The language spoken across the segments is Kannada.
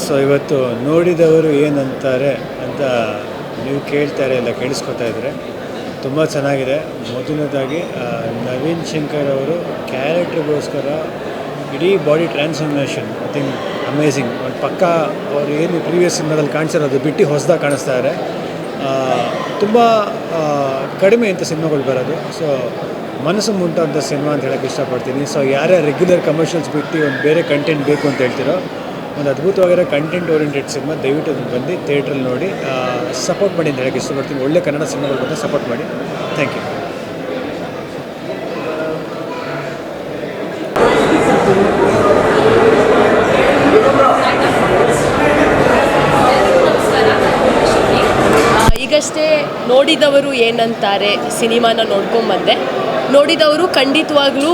ಸೊ ಇವತ್ತು ನೋಡಿದವರು ಏನಂತಾರೆ ಅಂತ ನೀವು ಕೇಳ್ತಾರೆ ಇಲ್ಲ ಕೇಳಿಸ್ಕೊತಾ ಇದ್ದರೆ ತುಂಬ ಚೆನ್ನಾಗಿದೆ. ಮೊದಲನೇದಾಗಿ ನವೀನ್ ಶಂಕರ್ ಅವರು ಕ್ಯಾರೆಕ್ಟ್ರಿಗೋಸ್ಕರ ಇಡೀ body transformation I think amazing. ಒಂದು ಪಕ್ಕ ಅವರು ಏನು ಪ್ರೀವಿಯಸ್ ಸಿನಿಮಾದಲ್ಲಿ ಕಾಣಿಸಿರೋದು ಬಿಟ್ಟು ಹೊಸದಾಗಿ ಕಾಣಿಸ್ತಾ ಇದ್ದಾರೆ. ತುಂಬ ಕಡಿಮೆ ಇಂಥ ಸಿನಿಮಾಗಳು ಬರೋದು. ಸೊ ಮನಸ್ಸು ಮುಟ್ಟೋಂಥ ಸಿನಿಮಾ ಅಂತ ಹೇಳೋಕ್ಕೆ ಇಷ್ಟಪಡ್ತೀನಿ. ಸೊ ಯಾರ್ಯಾರು ರೆಗ್ಯುಲರ್ ಕಮರ್ಷಿಯಲ್ಸ್ ಬಿಟ್ಟು ಒಂದು ಬೇರೆ ಕಂಟೆಂಟ್ ಬೇಕು ಅಂತ ಹೇಳ್ತಿರೋ ಒಂದು ಅದ್ಭುತವಾಗಿರೋ ಕಂಟೆಂಟ್ ಓರಿಯೆಂಟೆಡ್ ಸಿನಿಮಾ, ದಯವಿಟ್ಟು ಅದನ್ನು ಬಂದು ಥಿಯೇಟ್ರಲ್ಲಿ ನೋಡಿ ಸಪೋರ್ಟ್ ಮಾಡಿ ಅಂತ ಹೇಳೋಕ್ಕೆ ಇಷ್ಟಪಡ್ತೀನಿ. ಒಳ್ಳೆ ಕನ್ನಡ ಸಿನಿಮಾಗಳು ಬಂದು ಸಪೋರ್ಟ್ ಮಾಡಿ. Thank you. ಈಗಷ್ಟೇ ನೋಡಿದವರು ಏನಂತಾರೆ ಸಿನಿಮಾನ ನೋಡ್ಕೊಂಬಂದೆ. ನೋಡಿದವರು ಖಂಡಿತವಾಗ್ಲೂ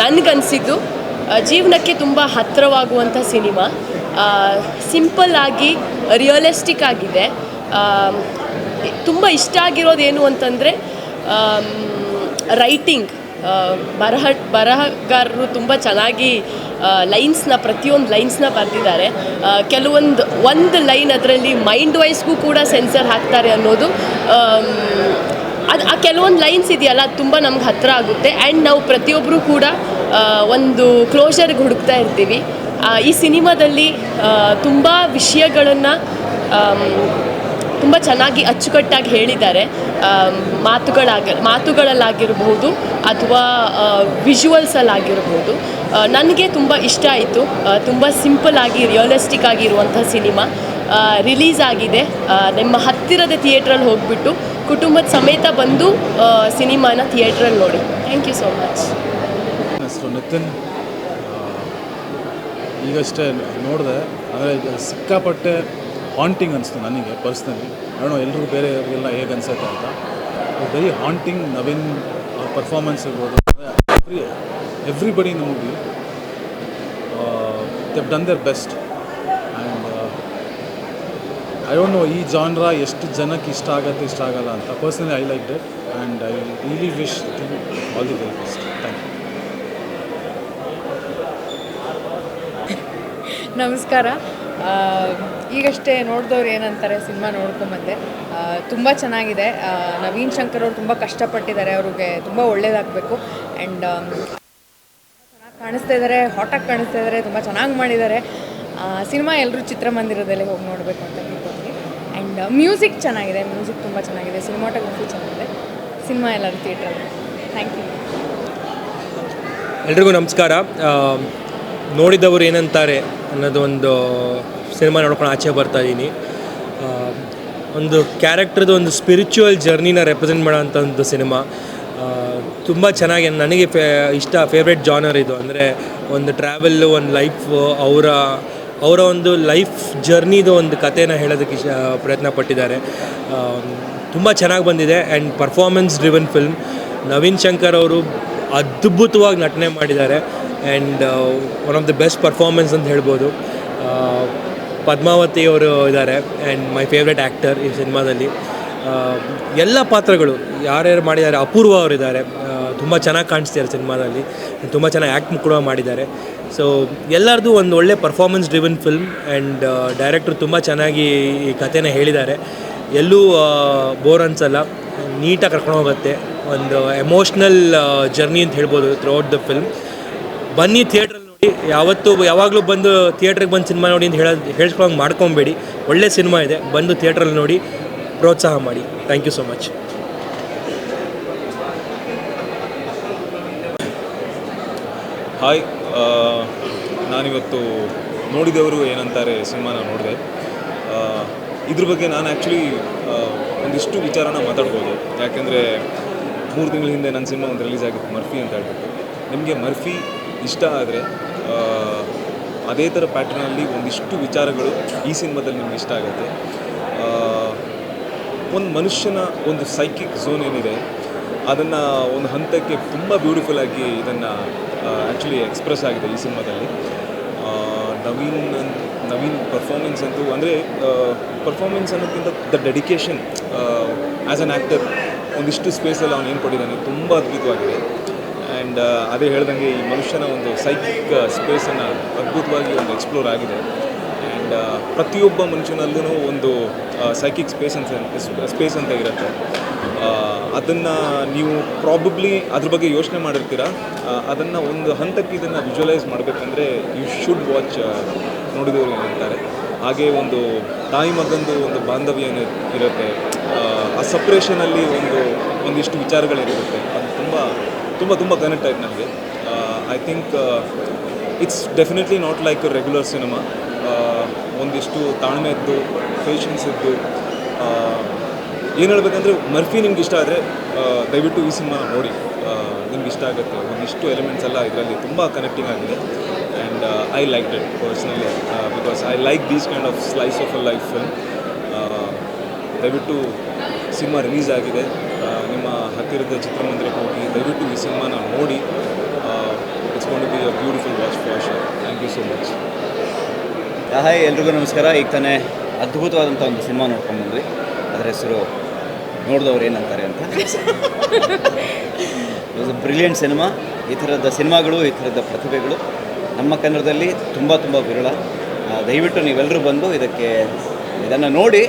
ನನಗನ್ಸಿದ್ದು ಜೀವನಕ್ಕೆ ತುಂಬ ಹತ್ತಿರವಾಗುವಂಥ ಸಿನಿಮಾ. ಸಿಂಪಲ್ ಆಗಿ ರಿಯಲಿಸ್ಟಿಕ್ ಆಗಿದೆ. ತುಂಬ ಇಷ್ಟ ಆಗಿರೋದೇನು ಅಂತಂದರೆ ರೈಟಿಂಗ್. ಬರಹಗಾರರು ತುಂಬ ಚೆನ್ನಾಗಿ ಪ್ರತಿಯೊಂದು ಲೈನ್ಸ್ನ ಬರೆದಿದ್ದಾರೆ. ಒಂದು ಲೈನ್ ಅದರಲ್ಲಿ ಮೈಂಡ್ ವೈಸ್ಗೂ ಕೂಡ ಸೆನ್ಸರ್ ಹಾಕ್ತಾರೆ ಅನ್ನೋದು. ಆ ಕೆಲವೊಂದು ಲೈನ್ಸ್ ಇದೆಯಲ್ಲ, ಅದು ತುಂಬ ನಮ್ಗೆ ಹತ್ತಿರ ಆಗುತ್ತೆ. ಆ್ಯಂಡ್ ನಾವು ಪ್ರತಿಯೊಬ್ಬರೂ ಕೂಡ ಒಂದು ಕ್ಲೋಷರ್ಗೆ ಹುಡುಕ್ತಾ ಇರ್ತೀವಿ. ಈ ಸಿನಿಮಾದಲ್ಲಿ ತುಂಬ ವಿಷಯಗಳನ್ನು ತುಂಬ ಚೆನ್ನಾಗಿ ಅಚ್ಚುಕಟ್ಟಾಗಿ ಹೇಳಿದ್ದಾರೆ. ಮಾತುಗಳಲ್ಲಾಗಿರ್ಬೋದು ಅಥವಾ ವಿಜುವಲ್ಸಲ್ಲಾಗಿರ್ಬೋದು. ನನಗೆ ತುಂಬ ಇಷ್ಟ ಆಯಿತು. ತುಂಬ ಸಿಂಪಲ್ ಆಗಿ ರಿಯಲಿಸ್ಟಿಕ್ ಆಗಿರುವಂಥ ಸಿನಿಮಾ ರಿಲೀಸ್ ಆಗಿದೆ. ನಿಮ್ಮ ಹತ್ತಿರದ ಥಿಯೇಟ್ರಲ್ಲಿ ಹೋಗಿಬಿಟ್ಟು ಕುಟುಂಬದ ಸಮೇತ ಬಂದು ಸಿನಿಮಾನ ಥಿಯೇಟ್ರಲ್ಲಿ ನೋಡಿ. Thank you so much. ನನ್ನ ಹೆಸರು ನಿತಿನ್. ಈಗಷ್ಟೇ ನೋಡಿದೆ, ಅಂದರೆ ಸಿಕ್ಕಾಪಟ್ಟೆ ಹಾಂಟಿಂಗ್ ಅನಿಸ್ತು ನನಗೆ ಪರ್ಸ್ನಲಿ. ನೋಡೋ ಎಲ್ರಿಗೂ ಬೇರೆಯವರಿಗೆಲ್ಲ ಹೇಗೆ ಅನಿಸುತ್ತೆ ಅಂತ. Very haunting. ನವೀನ್ ಪರ್ಫಾರ್ಮೆನ್ಸ್ ಇರ್ಬೋದು, everybody in the movie they've done their best. And I don't know ಈ ಜಾನ್ರಾ ಎಷ್ಟು ಜನಕ್ಕೆ ಇಷ್ಟ ಆಗಲ್ಲ ಅಂತ. Personally I like it and I really wish all the very best. Thank you. ನಮಸ್ಕಾರ. ಈಗಷ್ಟೇ ನೋಡಿದವ್ರು ಏನಂತಾರೆ ಸಿನಿಮಾ ನೋಡ್ಕೊಂಬಂದೆ. ತುಂಬ ಚೆನ್ನಾಗಿದೆ. ನವೀನ್ ಶಂಕರ್ ಅವರು ತುಂಬ ಕಷ್ಟಪಟ್ಟಿದ್ದಾರೆ. ಅವ್ರಿಗೆ ತುಂಬ ಒಳ್ಳೇದಾಗಬೇಕು. ಆ್ಯಂಡ್ ಚೆನ್ನಾಗಿ ಕಾಣಿಸ್ತಾ ಇದ್ದಾರೆ, ಹಾಟಾಗಿ ಕಾಣಿಸ್ತಾ ಇದ್ದಾರೆ, ತುಂಬ ಚೆನ್ನಾಗಿ ಮಾಡಿದ್ದಾರೆ. ಸಿನಿಮಾ ಎಲ್ಲರೂ ಚಿತ್ರಮಂದಿರದಲ್ಲೇ ಹೋಗಿ ನೋಡಬೇಕು ಅಂತ ಹೇಳ್ಕೊತೀನಿ. ಆ್ಯಂಡ್ ಮ್ಯೂಸಿಕ್ ಚೆನ್ನಾಗಿದೆ, ಮ್ಯೂಸಿಕ್ ತುಂಬ ಚೆನ್ನಾಗಿದೆ, ಸಿನಿಮಾಟೋಗ್ರಫಿ ಚೆನ್ನಾಗಿದೆ. ಸಿನಿಮಾ ಎಲ್ಲರೂ ಥಿಯೇಟ್ರಲ್ಲಿ. Thank you. ಎಲ್ರಿಗೂ ನಮಸ್ಕಾರ. ನೋಡಿದವರು ಏನಂತಾರೆ ಅನ್ನೋದು ಒಂದು ಸಿನಿಮಾ ನೋಡ್ಕೊಂಡು ಆಚೆ ಬರ್ತಾಯಿದ್ದೀನಿ. ಒಂದು ಕ್ಯಾರೆಕ್ಟ್ರದ್ದು ಒಂದು ಸ್ಪಿರಿಚುವಲ್ ಜರ್ನಿನ ರೆಪ್ರೆಸೆಂಟ್ ಮಾಡೋಂಥ ಒಂದು ಸಿನಿಮಾ. ತುಂಬ ಚೆನ್ನಾಗಿ ನನಗೆ ಫೇವ್ರೆಟ್ ಜಾನರ್ ಇದು. ಅಂದರೆ ಒಂದು ಟ್ರಾವೆಲ್ಲು, ಒಂದು ಲೈಫು, ಅವರ ಒಂದು ಲೈಫ್ ಜರ್ನಿದು ಒಂದು ಕಥೆನ ಹೇಳೋದಕ್ಕೆ ಪ್ರಯತ್ನ ಪಟ್ಟಿದ್ದಾರೆ. ತುಂಬ ಚೆನ್ನಾಗಿ ಬಂದಿದೆ. And performance driven film. Naveen Shankar ಅವರು ಅದ್ಭುತವಾಗಿ ನಟನೆ ಮಾಡಿದ್ದಾರೆ. And one of the best performance ಅಂತ ಹೇಳ್ಬೋದು. ಪದ್ಮಾವತಿ ಅವರು ಇದ್ದಾರೆ, ಆ್ಯಂಡ್ ಮೈ ಫೇವ್ರೆಟ್ ಆ್ಯಕ್ಟರ್ ಈ ಸಿನಿಮಾದಲ್ಲಿ. ಎಲ್ಲ ಪಾತ್ರಗಳು ಯಾರ್ಯಾರು ಮಾಡಿದ್ದಾರೆ, ಅಪೂರ್ವ ಅವರಿದ್ದಾರೆ, ತುಂಬ ಚೆನ್ನಾಗಿ ಕಾಣಿಸ್ತಿದ್ದಾರೆ ಸಿನಿಮಾದಲ್ಲಿ. ತುಂಬ ಚೆನ್ನಾಗಿ ಆ್ಯಕ್ಟ್ ಕೂಡ ಮಾಡಿದ್ದಾರೆ. ಸೊ ಎಲ್ಲರದು ಒಂದು ಒಳ್ಳೆ ಪರ್ಫಾರ್ಮೆನ್ಸ್ ಡ್ರಿವನ್ ಫಿಲ್ಮ್. ಆ್ಯಂಡ್ ಡೈರೆಕ್ಟ್ರು ತುಂಬ ಚೆನ್ನಾಗಿ ಈ ಕಥೆನ ಹೇಳಿದ್ದಾರೆ. ಎಲ್ಲೂ ಬೋರ್ ಅನ್ಸಲ್ಲ, ನೀಟಾಗಿ ಕರ್ಕೊಂಡು ಹೋಗುತ್ತೆ. ಒಂದು ಎಮೋಷ್ನಲ್ ಜರ್ನಿ ಅಂತ ಹೇಳ್ಬೋದು ಥ್ರೂಔಟ್ ದ ಫಿಲ್ಮ್. ಬನ್ನಿ ಥಿಯೇಟ್ರಲ್ಲಿ ನೋಡಿ. ಯಾವಾಗಲೂ ಬಂದು ಥಿಯೇಟ್ರಿಗೆ ಬಂದು ಸಿನಿಮಾ ನೋಡಿ ಅಂತ ಹೇಳ್ಸ್ಕೊಳಂಗೆ ಮಾಡ್ಕೊಬೇಡಿ. ಒಳ್ಳೆ ಸಿನಿಮಾ ಇದೆ, ಬಂದು ಥಿಯೇಟ್ರಲ್ಲಿ ನೋಡಿ ಪ್ರೋತ್ಸಾಹ ಮಾಡಿ. Thank you so much. Hi, ನಾನಿವತ್ತು ನೋಡಿದವರು ಏನಂತಾರೆ ಸಿನಿಮಾನ ನೋಡಿದೆ. ಇದ್ರ ಬಗ್ಗೆ ನಾನು ಆ್ಯಕ್ಚುಲಿ ಒಂದಿಷ್ಟು ವಿಚಾರನ ಮಾತಾಡ್ಬೋದು. ಯಾಕೆಂದರೆ 3 ತಿಂಗಳ ಹಿಂದೆ ನನ್ನ ಸಿನಿಮಾ ಒಂದು ರಿಲೀಸ್ ಆಗಿತ್ತು, ಮರ್ಫಿ ಅಂತ ಹೇಳ್ಬಿಟ್ಟು. ನಿಮಗೆ ಮರ್ಫಿ ಇಷ್ಟ ಆದರೆ ಅದೇ ಥರ ಪ್ಯಾಟ್ರನಲ್ಲಿ ಒಂದಿಷ್ಟು ವಿಚಾರಗಳು ಈ ಸಿನಿಮಾದಲ್ಲಿ ನಿಮ್ಗೆ ಇಷ್ಟ ಆಗುತ್ತೆ. ಒಂದು ಮನುಷ್ಯನ ಒಂದು ಸೈಕಿಕ್ ಝೋನ್ ಏನಿದೆ ಅದನ್ನು ಒಂದು ಹಂತಕ್ಕೆ ತುಂಬ ಬ್ಯೂಟಿಫುಲ್ಲಾಗಿ ಇದನ್ನು ಆ್ಯಕ್ಚುಲಿ ಎಕ್ಸ್ಪ್ರೆಸ್ ಆಗಿದೆ ಈ ಸಿನಿಮಾದಲ್ಲಿ. ನವೀನ್ ಪರ್ಫಾರ್ಮೆನ್ಸ್ ಅಂತೂ, ಅಂದರೆ ಪರ್ಫಾರ್ಮೆನ್ಸ್ ಅನ್ನೋದಕ್ಕಿಂತ the dedication as an actor ಒಂದಿಷ್ಟು ಸ್ಪೇಸಲ್ಲಿ ಅವನು ಏನು ಕೊಟ್ಟಿದ್ದಾನೆ ತುಂಬ ಅದ್ಭುತವಾಗಿದೆ. ಆ್ಯಂಡ್ ಅದೇ ಹೇಳ್ದಂಗೆ ಈ ಮನುಷ್ಯನ ಒಂದು ಸೈಕಿಕ್ ಸ್ಪೇಸನ್ನು ಅದ್ಭುತವಾಗಿ ಒಂದು ಎಕ್ಸ್ಪ್ಲೋರ್ ಆಗಿದೆ. ಆ್ಯಂಡ್ ಪ್ರತಿಯೊಬ್ಬ ಮನುಷ್ಯನಲ್ಲೂ ಒಂದು ಸೈಕಿಕ್ ಸ್ಪೇಸ್ ಅಂತ ಇರುತ್ತೆ. ಅದನ್ನು ನೀವು ಪ್ರಾಬಬ್ಲಿ ಅದ್ರ ಬಗ್ಗೆ ಯೋಚನೆ ಮಾಡಿರ್ತೀರ. ಅದನ್ನು ಒಂದು ಹಂತಕ್ಕೆ ಇದನ್ನು ವಿಜುವಲೈಸ್ ಮಾಡಬೇಕಂದ್ರೆ ಯು ಶುಡ್ ವಾಚ್ ನೋಡಿದವರು ಏನಂತಾರೆ. ಹಾಗೆ ಒಂದು ತಾಯಿ ಮಗಂದು ಒಂದು ಬಾಂಧವ್ಯ ಇರುತ್ತೆ, ಆ ಸಪ್ರೇಷನಲ್ಲಿ ಒಂದಿಷ್ಟು ವಿಚಾರಗಳಿರುತ್ತೆ. ಅದು ತುಂಬ ಕನೆಕ್ಟ್ ಆಯ್ತು ನನಗೆ. I think it's definitely not like regular cinema. ಒಂದಿಷ್ಟು ತಾಳ್ಮೆ ಇದ್ದು, ಪೇಷನ್ಸ್ ಇದ್ದು, ಏನು ಹೇಳ್ಬೇಕಂದ್ರೆ ಮರ್ಫಿ ನಿಮ್ಗೆ ಇಷ್ಟ ಆದರೆ ದಯವಿಟ್ಟು ಈ ಸಿನಿಮಾ ನೋಡಿ, ನಿಮ್ಗೆ ಇಷ್ಟ ಆಗುತ್ತೆ. ಒಂದಿಷ್ಟು ಎಲಿಮೆಂಟ್ಸ್ ಎಲ್ಲ ಇದರಲ್ಲಿ ತುಂಬ ಕನೆಕ್ಟಿಂಗ್ ಆಗಿದೆ. And I like it personally because I like these kind of slice of a life film. ದಯವಿಟ್ಟು ಸಿನಿಮಾ ರಿಲೀಸ್ ಆಗಿದೆ, ನಿಮ್ಮ ಹತ್ತಿರದ ಚಿತ್ರಮಂದಿರಕ್ಕೆ ಹೋಗಿ ದಯವಿಟ್ಟು ಈ ಸಿನಿಮಾನ ನೋಡಿ. It's going to be a beautiful watch for sure. Thank you so much. Hi, ಎಲ್ರಿಗೂ ನಮಸ್ಕಾರ. ಈಗ ತಾನೇ ಅದ್ಭುತವಾದಂಥ ಒಂದು ಸಿನಿಮಾ ನೋಡ್ಕೊಂಡ್ಬಂದ್ವಿ. ಅದರ ಹೆಸರು ನೋಡಿದವ್ರು ಏನಂತಾರೆ ಅಂತ. It's a brilliant cinema. ಈ ಥರದ ಸಿನಿಮಾಗಳು, ಈ ಥರದ ಪ್ರತಿಭೆಗಳು ನಮ್ಮ ಕನ್ನಡದಲ್ಲಿ ತುಂಬ ವಿರಳ. ದಯವಿಟ್ಟು ನೀವೆಲ್ಲರೂ ಬಂದು ಇದನ್ನು ನೋಡಿ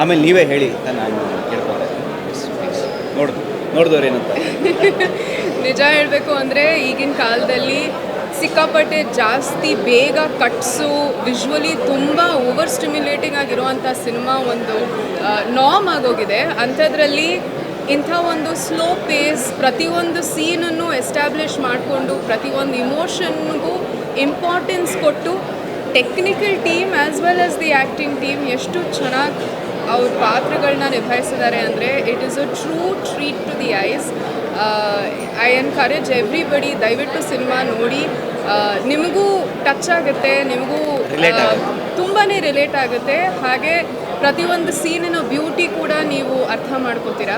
ಆಮೇಲೆ ನೀವೇ ಹೇಳಿ ಅಂತ ನಾನು ಕೇಳ್ಕೊಳ್ತಾ ಇದ್ದೀನಿ. ನೋಡಿದವ್ರು ಏನಂತ. ನಿಜ ಹೇಳಬೇಕು ಅಂದರೆ ಈಗಿನ ಕಾಲದಲ್ಲಿ ಸಿಕ್ಕಾಪಟ್ಟೆ ಜಾಸ್ತಿ ಬೇಗ ಕಟ್ಸು, ವಿಜುವಲಿ ತುಂಬ ಓವರ್ ಸ್ಟಿಮ್ಯುಲೇಟಿಂಗ್ ಆಗಿರುವಂಥ ಸಿನಿಮಾ ಒಂದು ನಾರ್ಮ್ ಆಗೋಗಿದೆ. ಅಂಥದ್ರಲ್ಲಿ ಇಂಥ ಒಂದು ಸ್ಲೋ ಪೇಸ್, ಪ್ರತಿಯೊಂದು ಸೀನನ್ನು ಎಸ್ಟಾಬ್ಲಿಷ್ ಮಾಡಿಕೊಂಡು ಪ್ರತಿಯೊಂದು ಇಮೋಷನ್ಗೂ ಇಂಪಾರ್ಟೆನ್ಸ್ ಕೊಟ್ಟು technical team as well as the acting team ಎಷ್ಟು ಚೆನ್ನಾಗಿ ಅವ್ರ ಪಾತ್ರಗಳನ್ನ ನಿಭಾಯಿಸಿದ್ದಾರೆ ಅಂದರೆ it is a true treat to the eyes. I encourage everybody, ದಯವಿಟ್ಟು ಸಿನಿಮಾ ನೋಡಿ. ನಿಮಗೂ ಟಚ್ ಆಗುತ್ತೆ, ನಿಮಗೂ ತುಂಬಾ ರಿಲೇಟ್ ಆಗುತ್ತೆ. ಹಾಗೆ ಪ್ರತಿಯೊಂದು ಸೀನಿನ ಬ್ಯೂಟಿ ಕೂಡ ನೀವು ಅರ್ಥ ಮಾಡ್ಕೋತೀರಾ.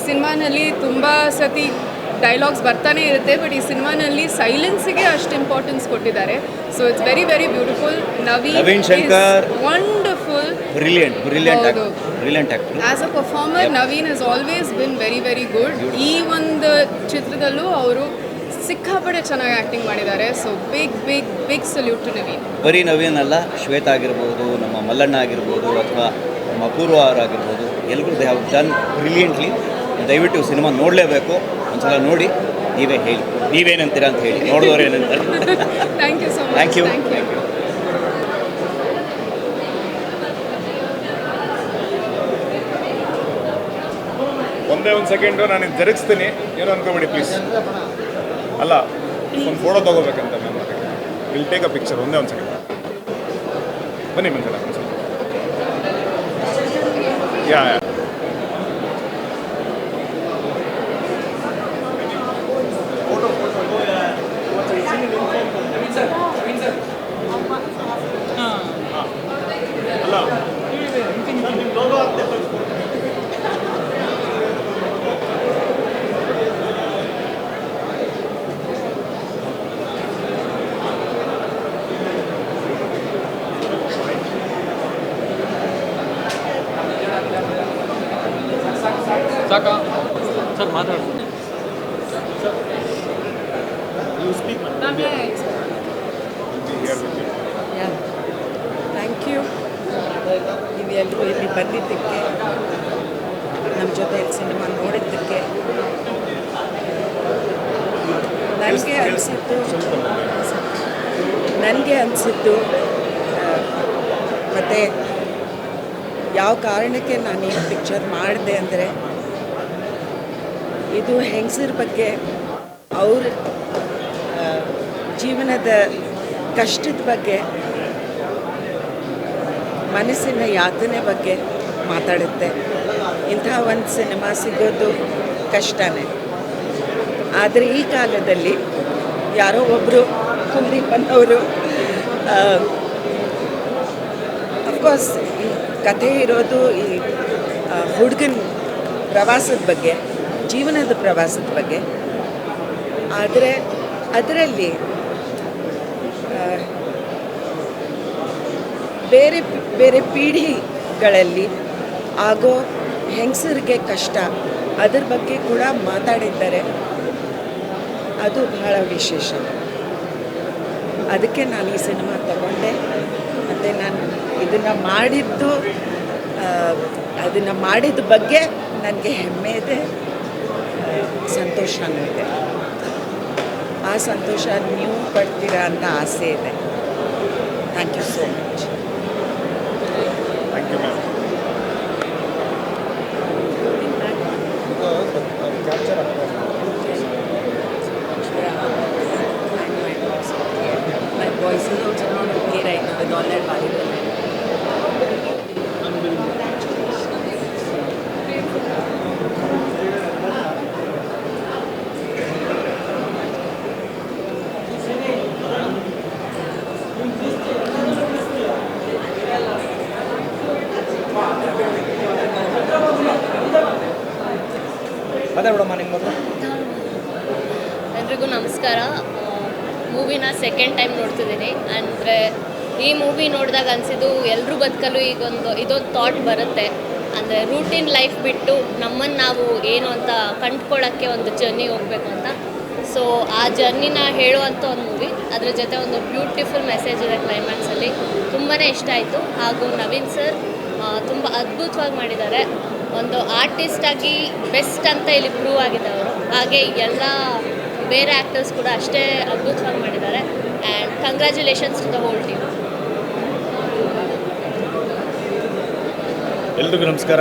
ಸಿನಿಮಾನಲ್ಲಿ ತುಂಬ ಸತಿ ಡೈಲಾಗ್ಸ್ ಬರ್ತಾನೆ ಇರುತ್ತೆ, ಬಟ್ ಈ ಸಿನಿಮಾನಲ್ಲಿ ಸೈಲೆನ್ಸಿಗೆ ಅಷ್ಟು ಇಂಪಾರ್ಟೆನ್ಸ್ ಕೊಟ್ಟಿದ್ದಾರೆ. So it's very beautiful. Naveen Shankar wonderful, brilliant actor. As a performer Naveen has always been very good. ಈ ಒಂದು ಚಿತ್ರದಲ್ಲೂ ಅವರು ಸಿಕ್ಕಾಪಟ್ಟೆ ಚೆನ್ನಾಗಿ ಆ್ಯಕ್ಟಿಂಗ್ ಮಾಡಿದ್ದಾರೆ. So big salute to Naveen. ಬರೀ ನವೀನ್ ಅಲ್ಲ, ಶ್ವೇತಾ ಆಗಿರ್ಬೋದು, ನಮ್ಮ ಮಲ್ಲಣ್ಣ ಆಗಿರ್ಬೋದು, ಅಥವಾ ನಮ್ಮ ಅಪೂರ್ವ ಅವರಾಗಿರ್ಬೋದು, ಎಲ್ಲರೂ ದೇ ಹ್ಯಾವ್ ಡನ್ ಬ್ರಿಲಿಯಂಟ್ಲಿ. ದಯವಿಟ್ಟು ಸಿನಿಮಾ ನೋಡಲೇಬೇಕು. ಒಂದ್ಸಲ ನೋಡಿ ನೀವೇ ಹೇಳಿ, ನೀವೇನಂತೀರಾ ಅಂತ ಹೇಳಿ, ನೋಡಿದವ್ರು ಏನಂತಾರೆ. Thank you so much. Thank you. ಒಂದೇ ಒಂದು ಸೆಕೆಂಡು ನಾನು ಜರುಗಿಸ್ತೀನಿ, ಏನೋ ಅನ್ಕೋಬೇಡಿ ಪ್ಲೀಸ್. ಅಲ್ಲ, ಒಂದು ಫೋಟೋ ತೊಗೋಬೇಕಂತ ಮ್ಯಾಮ್, ಅದಕ್ಕೆ ವಿಲ್ ಟೇಕ್ ಅ ಪಿಕ್ಚರ್. ಒಂದೇ ಒಂದು ಸೆಕೆಂಡ್ ಬನ್ನಿ ಮಂಜಲ ಒಂದು ಸ್ವಲ್ಪ. ಯಾ ಸಾಕಾ ಸರ್ ಮಾತಾಡ್ತೀನಿ. Thank you. ನೀವು ಎಲ್ಲರೂ ಇಲ್ಲಿ ಬಂದಿದ್ದಕ್ಕೆ, ನಮ್ಮ ಜೊತೆ ಸಿನಿಮಾ ನೋಡಿದ್ದಕ್ಕೆ. ನನಗೆ ಅನಿಸಿದ್ದು ಮತ್ತು ಯಾವ ಕಾರಣಕ್ಕೆ ನಾನು ಈ ಪಿಕ್ಚರ್ ಮಾಡಿದೆ ಅಂದರೆ, ಇದು ಹೆಂಗಸರ ಬಗ್ಗೆ, ಅವ್ರ ಜೀವನದ ಕಷ್ಟದ ಬಗ್ಗೆ, ಮನಸ್ಸಿನ ಯಾತನೆ ಬಗ್ಗೆ ಮಾತಾಡುತ್ತೆ. ಇಂಥ ಒಂದು ಸಿನಿಮಾ ಸಿಗೋದು ಕಷ್ಟನೇ. ಆದರೆ ಈ ಕಾಲದಲ್ಲಿ ಯಾರೋ ಒಬ್ಬರು ಕುಂದ್ರಿಪ್ಪನವರು, ಅಫ್ಕೋರ್ಸ್ ಈ ಕಥೆ ಇರೋದು ಈ ಹುಡುಗನ ಪ್ರವಾಸದ ಬಗ್ಗೆ, ಜೀವನದ ಪ್ರವಾಸದ ಬಗ್ಗೆ. ಆದರೆ ಅದರಲ್ಲಿ ಬೇರೆ ಬೇರೆ ಪೀಳಿಗೆಗಳಲ್ಲಿ ಆಗೋ ಹೆಂಗಸರಿಗೆ ಕಷ್ಟ, ಅದ್ರ ಬಗ್ಗೆ ಕೂಡ ಮಾತಾಡಿದ್ದಾರೆ. ಅದು ಬಹಳ ವಿಶೇಷ. ಅದಕ್ಕೆ ನಾನು ಈ ಸಿನಿಮಾ ತಗೊಂಡೆ. ಮತ್ತು ನಾನು ಇದನ್ನು ಮಾಡಿದ ಬಗ್ಗೆ ನನಗೆ ಹೆಮ್ಮೆ ಇದೆ, ಸಂತೋಷನೂ ಇದೆ. ಆ ಸಂತೋಷ ನೀವು ಪಡ್ತೀರಾ ಅಂತ ಆಸೆ ಇದೆ. Thank you so much. Thank you ma'am. My voice is also not okay right now with all that violence. ಮಾತಾಡೋಣ ನಿಮ್ಮ ಮೊದಲು. ಎಲ್ರಿಗೂ ನಮಸ್ಕಾರ. ಮೂವಿನ ಸೆಕೆಂಡ್ ಟೈಮ್ ನೋಡ್ತಿದ್ದೀನಿ. ಅಂದರೆ ಈ ಮೂವಿ ನೋಡಿದಾಗ ಅನಿಸಿದ್ದು ಎಲ್ಲರೂ ಬದುಕಲು ಇದೊಂದು ಥಾಟ್ ಬರುತ್ತೆ. ಅಂದರೆ ರೂಟೀನ್ ಲೈಫ್ ಬಿಟ್ಟು ನಮ್ಮನ್ನು ನಾವು ಏನು ಅಂತ ಕಂಡ್ಕೊಳ್ಳೋಕ್ಕೆ ಒಂದು ಜರ್ನಿ ಹೋಗಬೇಕು ಅಂತ. ಸೊ ಆ ಜರ್ನಿನ ಹೇಳುವಂಥ ಒಂದು ಮೂವಿ, ಅದ್ರ ಜೊತೆ ಒಂದು ಬ್ಯೂಟಿಫುಲ್ ಮೆಸೇಜ್ ಇದೆ ಕ್ಲೈಮ್ಯಾಕ್ಸಲ್ಲಿ. ತುಂಬಾ ಇಷ್ಟ ಆಯಿತು. ಹಾಗೂ ನವೀನ್ ಸರ್ ತುಂಬ ಅದ್ಭುತವಾಗಿ ಮಾಡಿದ್ದಾರೆ. ಒಂದು ಆರ್ಟಿಸ್ಟಾಗಿ ಬೆಸ್ಟ್ ಅಂತ ಇಲ್ಲಿ ಪ್ರೂವ್ ಆಗಿದೆ ಅವರು. ಹಾಗೆ ಎಲ್ಲ ಬೇರೆ ಆ್ಯಕ್ಟರ್ಸ್ ಕೂಡ ಅಷ್ಟೇ ಅದ್ಭುತವಾಗಿ ಮಾಡಿದ್ದಾರೆ. And congratulations to the whole team. ಎಲ್ರಿಗೂ ನಮಸ್ಕಾರ.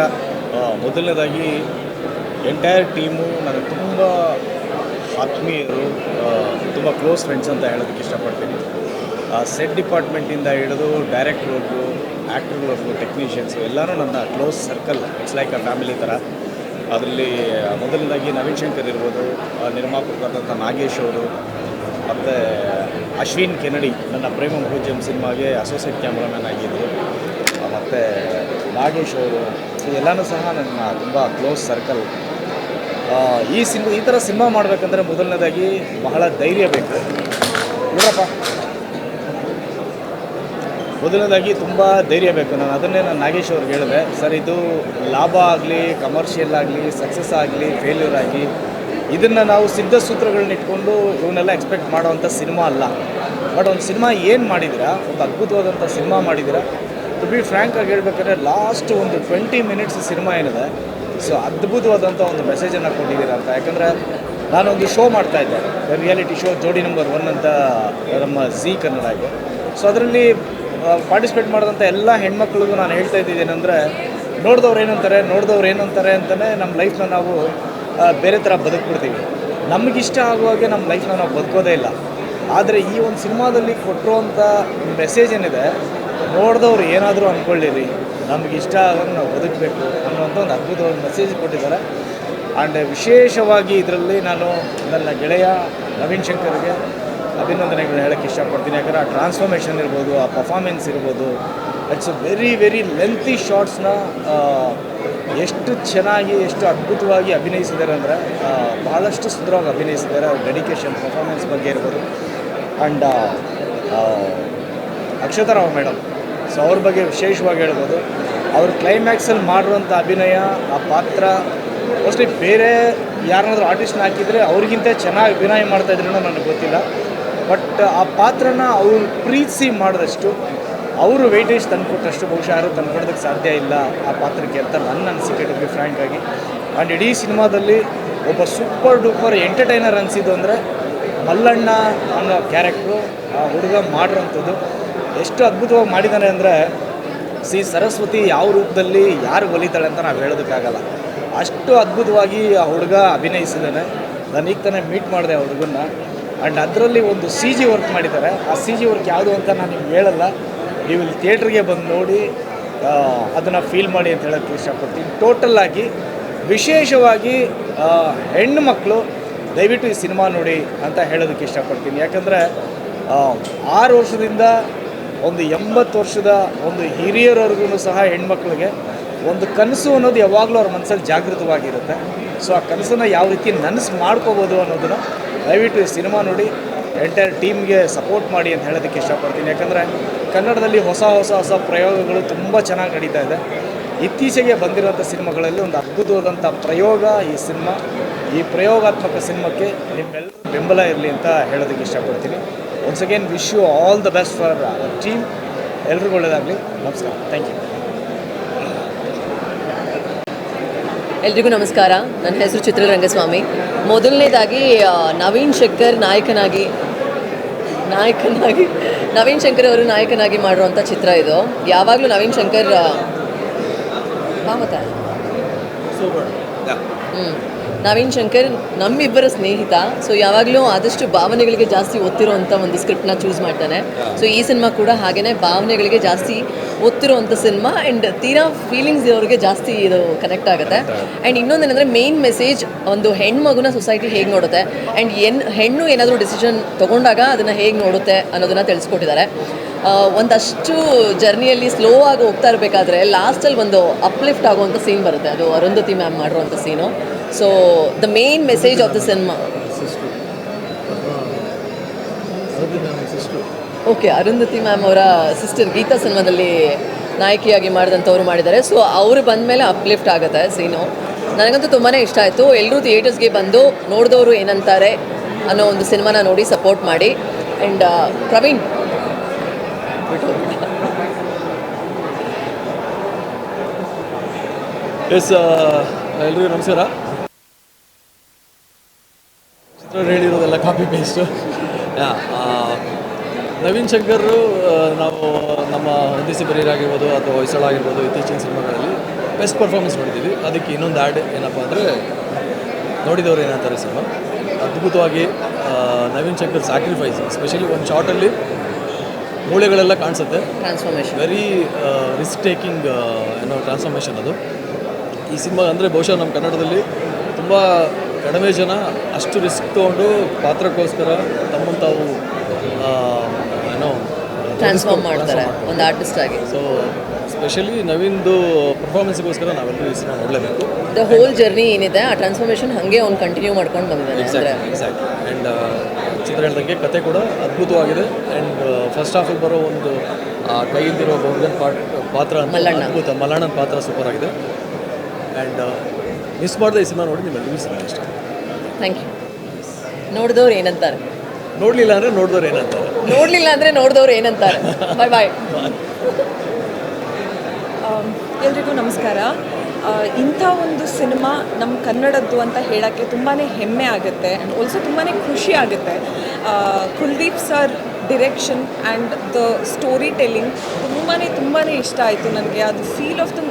ಮೊದಲನೇದಾಗಿ ಎಂಟೈರ್ ಟೀಮು ನನಗೆ ತುಂಬ ಆತ್ಮೀಯರು, ತುಂಬ ಕ್ಲೋಸ್ ಫ್ರೆಂಡ್ಸ್ ಅಂತ ಹೇಳೋದಕ್ಕೆ ಇಷ್ಟಪಡ್ತೀನಿ. ಸೆಟ್ ಡಿಪಾರ್ಟ್ಮೆಂಟಿಂದ ಹಿಡಿದು ಡೈರೆಕ್ಟ್ರ್ವರೆಗೂ, ಆ್ಯಕ್ಟ್ರ್ವರೆಗೂ, ಟೆಕ್ನಿಷಿಯನ್ಸು ಎಲ್ಲರೂ ನನ್ನ close circle. It's like a family ಥರ. ಅದರಲ್ಲಿ ಮೊದಲನೇದಾಗಿ ನವೀನ್ ಶಂಕರ್ ಇರ್ಬೋದು, ನಿರ್ಮಾಪಕರಾದಂಥ ನಾಗೇಶ್ ಅವರು, ಮತ್ತು ಅಶ್ವಿನ್ ಕೆನಡಿ ನನ್ನ ಪ್ರೇಮ ಭೋಜ್ಯಂ ಸಿನಿಮಾಗೆ ಅಸೋಸಿಯೇಟ್ ಕ್ಯಾಮ್ರಾಮ್ಯಾನ್ ಆಗಿದ್ದರು, ಮತ್ತು ನಾಗೇಶ್ ಅವರು, ಎಲ್ಲನೂ ಸಹ ನನ್ನ ತುಂಬ ಕ್ಲೋಸ್ ಸರ್ಕಲ್. ಈ ಥರ ಸಿನಿಮಾ ಮಾಡಬೇಕಂದ್ರೆ ಮೊದಲನೇದಾಗಿ ಬಹಳ ಧೈರ್ಯ ಬೇಕು. ನೋಡಪ್ಪ, ಮೊದಲನೇದಾಗಿ ತುಂಬ ಧೈರ್ಯ ಬೇಕು. ನಾನು ನಾಗೇಶ್ ಅವ್ರಿಗೆ ಹೇಳಿದೆ, ಸರ್ ಇದು ಲಾಭ ಆಗಲಿ, ಕಮರ್ಷಿಯಲ್ ಆಗಲಿ, ಸಕ್ಸಸ್ ಆಗಲಿ, ಫೇಲ್ಯೂರ್ ಆಗಲಿ, ಇದನ್ನು ನಾವು ಸಿದ್ಧ ಸೂತ್ರಗಳನ್ನ ಇಟ್ಕೊಂಡು ಇವನ್ನೆಲ್ಲ ಎಕ್ಸ್ಪೆಕ್ಟ್ ಮಾಡೋವಂಥ ಸಿನಿಮಾ ಅಲ್ಲ. ಬಟ್ ಒಂದು ಸಿನಿಮಾ ಏನು ಮಾಡಿದ್ದೀರಾ, ಒಂದು ಅದ್ಭುತವಾದಂಥ ಸಿನಿಮಾ ಮಾಡಿದ್ದೀರಾ. ಟು ಬಿ ಫ್ರ್ಯಾಂಕ್ ಆಗಿ ಹೇಳ್ಬೇಕಾದ್ರೆ ಲಾಸ್ಟ್ ಒಂದು 20 ಮಿನಿಟ್ಸ್ ಸಿನಿಮಾ ಏನಿದೆ, ಸೊ ಅದ್ಭುತವಾದಂಥ ಒಂದು ಮೆಸೇಜನ್ನು ಕೊಟ್ಟಿದ್ದೀರಾ ಅಂತ. ಯಾಕಂದರೆ ನಾನೊಂದು ಶೋ ಮಾಡ್ತಾಯಿದ್ದೆ, ರಿಯಾಲಿಟಿ ಶೋ ಜೋಡಿ ನಂಬರ್ 1 ಅಂತ ನಮ್ಮ ಝೀ ಕನ್ನಡಗೆ. ಸೊ ಅದರಲ್ಲಿ ಪಾರ್ಟಿಸಿಪೇಟ್ ಮಾಡಿದಂಥ ಎಲ್ಲ ಹೆಣ್ಮಕ್ಳಿಗೂ ನಾನು ಹೇಳ್ತಾ ಇದ್ದಿದ್ದೇನೆಂದರೆ, ನೋಡಿದವ್ರು ಏನಂತಾರೆ ಅಂತಲೇ ನಮ್ಮ ಲೈಫ್ನ ನಾವು ಬೇರೆ ಥರ ಬದುಕ್ಬಿಡ್ತೀವಿ. ನಮಗಿಷ್ಟ ಆಗುವಾಗೆ ನಮ್ಮ ಲೈಫ್ನ ನಾವು ಬದುಕೋದೇ ಇಲ್ಲ. ಆದರೆ ಈ ಒಂದು ಸಿನಿಮಾದಲ್ಲಿ ಕೊಟ್ಟಿರುವಂಥ ಮೆಸೇಜ್ ಏನಿದೆ, ನೋಡಿದವ್ರು ಏನಾದರೂ ಅಂದ್ಕೊಳ್ಳಿರಿ, ನಮಗಿಷ್ಟ ಆಗೋದು ನಾವು ಬದುಕಬೇಕು ಅನ್ನೋಂಥ ಒಂದು ಅದ್ಭುತವಾದ ಮೆಸೇಜ್ ಕೊಟ್ಟಿದ್ದಾರೆ. ಆ್ಯಂಡ್ ವಿಶೇಷವಾಗಿ ಇದರಲ್ಲಿ ನಾನು ನನ್ನ ಗೆಳೆಯ ನವೀನ್ ಶಂಕರ್ಗೆ ಅಭಿನಂದನೆಗಳು ಹೇಳೋಕ್ಕೆ ಇಷ್ಟಪಡ್ತೀನಿ. ಯಾಕಂದರೆ ಆ ಟ್ರಾನ್ಸ್ಫಾರ್ಮೇಷನ್ ಇರ್ಬೋದು, ಆ ಪರ್ಫಾರ್ಮೆನ್ಸ್ ಇರ್ಬೋದು, ಇಟ್ಸ್ ವೆರಿ ಲೆಂತಿ ಶಾರ್ಟ್ಸ್ನ ಎಷ್ಟು ಚೆನ್ನಾಗಿ, ಎಷ್ಟು ಅದ್ಭುತವಾಗಿ ಅಭಿನಯಿಸಿದ್ದಾರೆ ಅಂದರೆ ಬಹಳಷ್ಟು ಸುಂದರವಾಗಿ ಅಭಿನಯಿಸಿದ್ದಾರೆ. ಅವ್ರ ಡೆಡಿಕೇಶನ್, ಪರ್ಫಾರ್ಮೆನ್ಸ್ ಬಗ್ಗೆ ಇರ್ಬೋದು. And Akshata Rao madam, so ಅವ್ರ ಬಗ್ಗೆ ವಿಶೇಷವಾಗಿ ಹೇಳ್ಬೋದು. ಅವರು ಕ್ಲೈಮ್ಯಾಕ್ಸಲ್ಲಿ ಮಾಡಿರುವಂಥ ಅಭಿನಯ, ಆ ಪಾತ್ರ ಮೋಸ್ಟ್ಲಿ ಬೇರೆ ಯಾರನ್ನಾದ್ರೂ ಆರ್ಟಿಸ್ಟ್ನ ಹಾಕಿದರೆ ಅವ್ರಿಗಿಂತ ಚೆನ್ನಾಗಿ ಅಭಿನಯ ಮಾಡ್ತಾಯಿದ್ರು ನನಗೆ ಗೊತ್ತಿಲ್ಲ. ಬಟ್ ಆ ಪಾತ್ರನ ಅವ್ರು ಪ್ರೀತಿಸಿ ಮಾಡಿದಷ್ಟು, ಅವರು ವೆಯ್ಟೇಜ್ ತಂದುಕೊಟ್ಟಷ್ಟು ಬಹುಶಃ ಯಾರು ತಂದುಕೊಡೋದಕ್ಕೆ ಸಾಧ್ಯ ಇಲ್ಲ ಆ ಪಾತ್ರಕ್ಕೆ ಅಂತ ನನ್ನ ಅನಿಸಿಕೆ, ಟು ಬಿ ಫ್ರ್ಯಾಂಕ್ ಆಗಿ. ಆ್ಯಂಡ್ ಇಡೀ ಸಿನಿಮಾದಲ್ಲಿ ಒಬ್ಬ ಸೂಪರ್ ಡೂಪರ್ ಎಂಟರ್ಟೈನರ್ ಅನಿಸಿದ್ದು ಅಂದರೆ ಮಲ್ಲಣ್ಣ ಅನ್ನೋ ಕ್ಯಾರೆಕ್ಟ್ರು ಆ ಹುಡುಗ ಮಾಡಿರೋಂಥದ್ದು ಎಷ್ಟು ಅದ್ಭುತವಾಗಿ ಮಾಡಿದ್ದಾನೆ ಅಂದರೆ, ಸರಸ್ವತಿ ಯಾವ ರೂಪದಲ್ಲಿ ಯಾರು ಒಲಿತಾಳೆ ಅಂತ ನಾವು ಹೇಳೋದಕ್ಕಾಗಲ್ಲ. ಅಷ್ಟು ಅದ್ಭುತವಾಗಿ ಆ ಹುಡುಗ ಅಭಿನಯಿಸಿದ್ದಾನೆ. ನಾನು ಈಗ ತಾನೇ ಮೀಟ್ ಮಾಡಿದೆ ಆ ಹುಡುಗನ್ನ. ಆ್ಯಂಡ್ ಅದರಲ್ಲಿ ಒಂದು CG ವರ್ಕ್ ಮಾಡಿದ್ದಾರೆ. ಆ CG ವರ್ಕ್ ಯಾವುದು ಅಂತ ನಾನು ನಿಮ್ಗೆ ಹೇಳಲ್ಲ, ನೀವು ಇಲ್ಲಿ ಥಿಯೇಟ್ರಿಗೆ ಬಂದು ನೋಡಿ ಅದನ್ನು ಫೀಲ್ ಮಾಡಿ ಅಂತ ಹೇಳೋಕ್ಕೆ ಇಷ್ಟಪಡ್ತೀನಿ. ಟೋಟಲ್ಲಾಗಿ ವಿಶೇಷವಾಗಿ ಹೆಣ್ಣು ಮಕ್ಕಳು ದಯವಿಟ್ಟು ಈ ಸಿನಿಮಾ ನೋಡಿ ಅಂತ ಹೇಳೋದಕ್ಕೆ ಇಷ್ಟಪಡ್ತೀನಿ. ಯಾಕಂದರೆ 6 ವರ್ಷದಿಂದ ಒಂದು 80 ವರ್ಷದ ಒಂದು ಹಿರಿಯರವರೆಗೂ ಸಹ ಹೆಣ್ಮಕ್ಳಿಗೆ ಒಂದು ಕನಸು ಅನ್ನೋದು ಯಾವಾಗಲೂ ಅವ್ರ ಮನಸ್ಸಲ್ಲಿ ಜಾಗೃತವಾಗಿರುತ್ತೆ. ಸೊ ಆ ಕನಸನ್ನು ಯಾವ ರೀತಿ ನನಸು ಮಾಡ್ಕೋಬೋದು ಅನ್ನೋದನ್ನು ದಯವಿಟ್ಟು ಈ ಸಿನಿಮಾ ನೋಡಿ ಎಂಟೈರ್ ಟೀಮ್ಗೆ ಸಪೋರ್ಟ್ ಮಾಡಿ ಅಂತ ಹೇಳೋದಕ್ಕೆ ಇಷ್ಟಪಡ್ತೀನಿ. ಯಾಕಂದರೆ ಕನ್ನಡದಲ್ಲಿ ಹೊಸ ಪ್ರಯೋಗಗಳು ತುಂಬ ಚೆನ್ನಾಗಿ ನಡೀತಾ ಇದೆ. ಇತ್ತೀಚೆಗೆ ಬಂದಿರೋಂಥ ಸಿನಿಮಾಗಳಲ್ಲಿ ಒಂದು ಅದ್ಭುತವಾದಂಥ ಪ್ರಯೋಗ ಈ ಸಿನಿಮಾ. ಈ ಪ್ರಯೋಗಾತ್ಮಕ ಸಿನಿಮಾಕ್ಕೆ ನಿಮ್ಮೆಲ್ಲ ಬೆಂಬಲ ಇರಲಿ ಅಂತ ಹೇಳೋದಕ್ಕೆ ಇಷ್ಟಪಡ್ತೀನಿ. Once again wish you all the best for our team. ಎಲ್ರಿಗೂ ಒಳ್ಳೆಯದಾಗಲಿ. ನಮಸ್ಕಾರ. Thank you. ಎಲ್ರಿಗೂ ನಮಸ್ಕಾರ. ನನ್ನ ಹೆಸರು ಚಿತ್ರರಂಗಸ್ವಾಮಿ. ಮೊದಲನೇದಾಗಿ ನವೀನ್ ಶಂಕರ್ ನವೀನ್ ಶಂಕರ್ ಅವರು ನಾಯಕನಾಗಿ ಮಾಡಿರುವಂಥ ಚಿತ್ರ ಇದು. ಯಾವಾಗಲೂ ನವೀನ್ ಶಂಕರ್ ನವೀನ್ ಶಂಕರ್ ನಮ್ಮಿಬ್ಬರ ಸ್ನೇಹಿತ. ಸೊ ಯಾವಾಗಲೂ ಆದಷ್ಟು ಭಾವನೆಗಳಿಗೆ ಜಾಸ್ತಿ ಒತ್ತಿರುವಂಥ ಒಂದು ಸ್ಕ್ರಿಪ್ಟ್ನ ಚೂಸ್ ಮಾಡ್ತಾನೆ. ಸೊ ಈ ಸಿನಿಮಾ ಕೂಡ ಹಾಗೆಯೇ ಭಾವನೆಗಳಿಗೆ ಜಾಸ್ತಿ ಒತ್ತಿರುವಂಥ ಸಿನಿಮಾ ಆ್ಯಂಡ್ ತೀರಾ ಫೀಲಿಂಗ್ಸ್ ಇರೋರಿಗೆ ಜಾಸ್ತಿ ಇದು ಕನೆಕ್ಟ್ ಆಗುತ್ತೆ. ಆ್ಯಂಡ್ ಇನ್ನೊಂದೇನೆಂದರೆ ಮೇನ್ ಮೆಸೇಜ್, ಒಂದು ಹೆಣ್ಮಗುನ ಸೊಸೈಟಿ ಹೇಗೆ ನೋಡುತ್ತೆ ಆ್ಯಂಡ್ ಹೆಣ್ಣು ಏನಾದರೂ ಡಿಸಿಷನ್ ತೊಗೊಂಡಾಗ ಅದನ್ನು ಹೇಗೆ ನೋಡುತ್ತೆ ಅನ್ನೋದನ್ನು ತಿಳಿಸ್ಕೊಟ್ಟಿದ್ದಾರೆ. ಒಂದಷ್ಟು ಜರ್ನಿಯಲ್ಲಿ ಸ್ಲೋ ಆಗಿ ಹೋಗ್ತಾ ಇರಬೇಕಾದ್ರೆ ಲಾಸ್ಟಲ್ಲಿ ಒಂದು ಅಪ್ಲಿಫ್ಟ್ ಆಗುವಂಥ ಸೀನ್ ಬರುತ್ತೆ. ಅದು ಅರುಂಧತಿ ಮ್ಯಾಮ್ ಮಾಡಿರುವಂಥ scene. So the main message of the cinema. Okay, Arundhati ma'am ಅವರ ಸಿಸ್ಟರ್ ಗೀತಾ ಸಿನಿಮಾದಲ್ಲಿ ನಾಯಕಿಯಾಗಿ ಮಾಡಿದಂಥವ್ರು ಮಾಡಿದ್ದಾರೆ. ಸೊ ಅವರು ಬಂದ ಮೇಲೆ ಅಪ್ಲಿಫ್ಟ್ ಆಗುತ್ತೆ ಸೀನು. ನನಗಂತೂ ತುಂಬಾ ಇಷ್ಟ ಆಯಿತು. ಎಲ್ಲರೂ ಥಿಯೇಟರ್ಸ್ಗೆ ಬಂದು ನೋಡಿದವರು ಏನಂತಾರೆ ಅನ್ನೋ ಒಂದು ಸಿನಿಮಾನ ನೋಡಿ ಸಪೋರ್ಟ್ ಮಾಡಿ. ಆ್ಯಂಡ್ ಪ್ರವೀಣ್ ಎಲ್ರಿಗೂ ನಮಸ್ಕಾರ. ಚಿತ್ರ ಹೇಳಿರೋದೆಲ್ಲ ಕಾಪಿ ಪೇಸ್ಟು. ನವೀನ್ ಶಂಕರ್ ನಾವು ನಮ್ಮ ಹೊಂದಿಸಿ ಬರೀರಾಗಿರ್ಬೋದು ಅಥವಾ ಹೊಯ್ಸಳ ಆಗಿರ್ಬೋದು ಇತ್ತೀಚಿನ ಸಿನಿಮಾಗಳಲ್ಲಿ ಬೆಸ್ಟ್ ಪರ್ಫಾರ್ಮೆನ್ಸ್ ನೋಡಿದ್ದೀವಿ. ಅದಕ್ಕೆ ಇನ್ನೊಂದು ಆ್ಯಡ್ ಏನಪ್ಪ ಅಂದರೆ ನೋಡಿದವರು ಏನಂತಾರೆ ಸಿನಿಮಾ ಅದ್ಭುತವಾಗಿ ನವೀನ್ ಶಂಕರ್ ಸ್ಯಾಕ್ರಿಫೈಸ್, ಎಸ್ಪೆಷಲಿ ಒಂದು ಶಾರ್ಟಲ್ಲಿ ಮೂಳೆಗಳೆಲ್ಲ ಕಾಣಿಸುತ್ತೆ. Transformation, very risk taking transformation ಅದು ಈ ಸಿನಿಮಾ. ಅಂದರೆ ಬಹುಶಃ ನಮ್ಮ ಕನ್ನಡದಲ್ಲಿ ತುಂಬ ಕಡಿಮೆ ಜನ ಅಷ್ಟು ರಿಸ್ಕ್ ತೊಗೊಂಡು ಪಾತ್ರಕ್ಕೋಸ್ಕರ ತಮ್ಮನ್ನು ತಾವು ಟ್ರಾನ್ಸ್ಫಾರ್ಮ್ ಮಾಡ್ತಾರೆ ಒಂದು ಆರ್ಟಿಸ್ಟ್ ಆಗಿ. ಸೊ ಸ್ಪೆಷಲಿ ನವೀನ್ದು ಪರ್ಫಾರ್ಮೆನ್ಸ್ಗೋಸ್ಕರ ನಾವೆಲ್ಲರೂ ಈ ಸಿನಿಮಾ ನೋಡಲೇಬೇಕು. ದ ಹೋಲ್ ಜರ್ನಿ ಏನಿದೆ ಆ ಟ್ರಾನ್ಸ್ಫಾರ್ಮೇಷನ್ ಹಾಗೆ ಅವ್ನು ಕಂಟಿನ್ಯೂ ಮಾಡ್ಕೊಂಡು ಬಂದಿದ್ದಾನೆ. ಎಕ್ಸಾಕ್ಟ್. ಆ್ಯಂಡ್ ಚಿತ್ರ ಹೇಳ್ದಂಗೆ ಕತೆ ಕೂಡ ಅದ್ಭುತವಾಗಿದೆ. ಆ್ಯಂಡ್ ಫಸ್ಟ್ ಹಾಫಲ್ಲಿ ಬರೋ ಒಂದು ಕೈಯಿಂದಿರೋ ಗೌರ್ಗನ್ ಪಾತ್ರ ಅದ್ಭುತ. ಮಲ್ಲಣ್ಣನ ಪಾತ್ರ ಸೂಪರ್ ಆಗಿದೆ. ಆ್ಯಂಡ್ ಮಿಸ್ ಮಾಡಿದೆ ಈ ಸಿನಿಮಾ ನೋಡಿ ನಿಮ್ಮೆಲ್ಲರಿಗೂ ಸಿನಿಮಾ ಇಷ್ಟ. Thank you. ನೋಡಿದವ್ರು ಏನಂತಾರೆ? ನೋಡಲಿಲ್ಲ ಅಂದರೆ ನೋಡಿದವ್ರು ಏನಂತಾರೆ? ನೋಡಲಿಲ್ಲ ಅಂದರೆ ನೋಡಿದವ್ರು ಏನಂತಾರೆ? ಬಾಯ್ ಬಾಯ್. ಎಲ್ರಿಗೂ ನಮಸ್ಕಾರ. ಇಂಥ ಒಂದು ಸಿನಿಮಾ ನಮ್ಮ ಕನ್ನಡದ್ದು ಅಂತ ಹೇಳೋಕ್ಕೆ ತುಂಬಾ ಹೆಮ್ಮೆ ಆಗುತ್ತೆ ಆ್ಯಂಡ್ ಆಲ್ಸೋ ತುಂಬಾ ಖುಷಿ ಆಗುತ್ತೆ. Kuldeep sir direction and the story telling ತುಂಬಾ ಇಷ್ಟ ಆಯಿತು ನನಗೆ. ಅದು ಫೀಲ್ ಆಫ್ ದ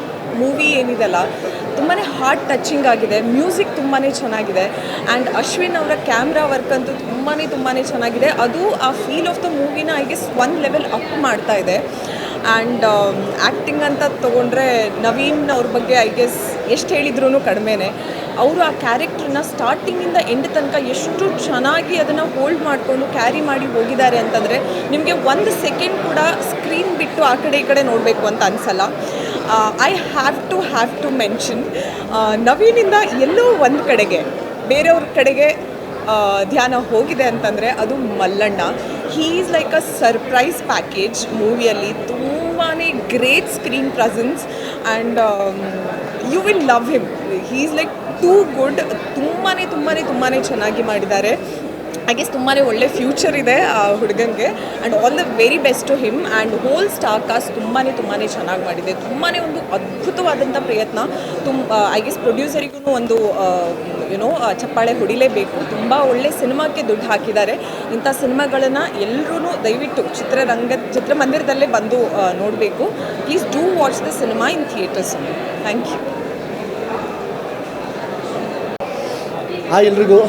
ಮೂವಿ ಏನಿದೆಲ್ಲ ತುಂಬಾ ಹಾರ್ಟ್ ಟಚಿಂಗ್ ಆಗಿದೆ. ಮ್ಯೂಸಿಕ್ ತುಂಬಾ ಚೆನ್ನಾಗಿದೆ ಆ್ಯಂಡ್ ಅಶ್ವಿನ್ ಅವರ ಕ್ಯಾಮ್ರಾ ವರ್ಕ್ ಅಂತೂ ತುಂಬಾ ಚೆನ್ನಾಗಿದೆ. ಅದು ಆ ಫೀಲ್ ಆಫ್ ದ ಮೂವಿನ I guess one level up ಮಾಡ್ತಾ ಇದೆ. ಆ್ಯಂಡ್ ಆ್ಯಕ್ಟಿಂಗ್ ಅಂತ ತೊಗೊಂಡ್ರೆ ನವೀನ್ ಅವ್ರ ಬಗ್ಗೆ ಐ ಗೆಸ್ ಎಷ್ಟು ಹೇಳಿದ್ರೂ ಕಡಿಮೆನೇ. ಅವರು ಆ ಕ್ಯಾರೆಕ್ಟ್ರನ್ನ ಸ್ಟಾರ್ಟಿಂಗಿಂದ ಎಂಡ್ ತನಕ ಎಷ್ಟು ಚೆನ್ನಾಗಿ ಅದನ್ನು ಹೋಲ್ಡ್ ಮಾಡಿಕೊಂಡು ಕ್ಯಾರಿ ಮಾಡಿ ಹೋಗಿದ್ದಾರೆ ಅಂತಂದರೆ ನಿಮಗೆ ಒಂದು ಸೆಕೆಂಡ್ ಕೂಡ ಸ್ಕ್ರೀನ್ ಬಿಟ್ಟು ಆ ಕಡೆ ಈ ಕಡೆ ನೋಡಬೇಕು ಅಂತ ಅನಿಸಲ್ಲ. ಐ ಹ್ಯಾವ್ ಟು ಮೆನ್ಷನ್ ನವೀನಿಂದ ಎಲ್ಲೋ ಒಂದು ಕಡೆಗೆ ಬೇರೆಯವ್ರ ಕಡೆಗೆ ಧ್ಯಾನ ಹೋಗಿದೆ ಅಂತಂದರೆ ಅದು Mallanna. He is like a surprise package ಮೂವಿಯಲ್ಲಿ. ತುಂಬಾ great screen presence and you will love him. He is like too good. ತುಂಬಾ ಚೆನ್ನಾಗಿ ಮಾಡಿದ್ದಾರೆ. ಐ ಗೆಸ್ ತುಂಬಾ ಒಳ್ಳೆ ಫ್ಯೂಚರ್ ಇದೆ ಆ ಹುಡುಗನಿಗೆ and all the very best to him. And whole star cast ತುಂಬಾ ಚೆನ್ನಾಗಿ ಮಾಡಿದೆ. ತುಂಬಾ ಒಂದು ಅದ್ಭುತವಾದಂಥ ಪ್ರಯತ್ನ. ಐ ಗೆಸ್ ಪ್ರೊಡ್ಯೂಸರಿಗೂ ಒಂದು ಚಪ್ಪಾಳೆ ಹೊಡಿಲೇಬೇಕು. ತುಂಬ ಒಳ್ಳೆ ಸಿನಿಮಾಕ್ಕೆ ದುಡ್ಡು ಹಾಕಿದ್ದಾರೆ. ಇಂಥ ಸಿನಿಮಾಗಳನ್ನು ಎಲ್ಲರೂ ದಯವಿಟ್ಟು ಚಿತ್ರಮಂದಿರದಲ್ಲೇ ಬಂದು ನೋಡಬೇಕು. Please do watch the cinema in theatres. Thank you. Hi ಎಲ್ರಿಗೂ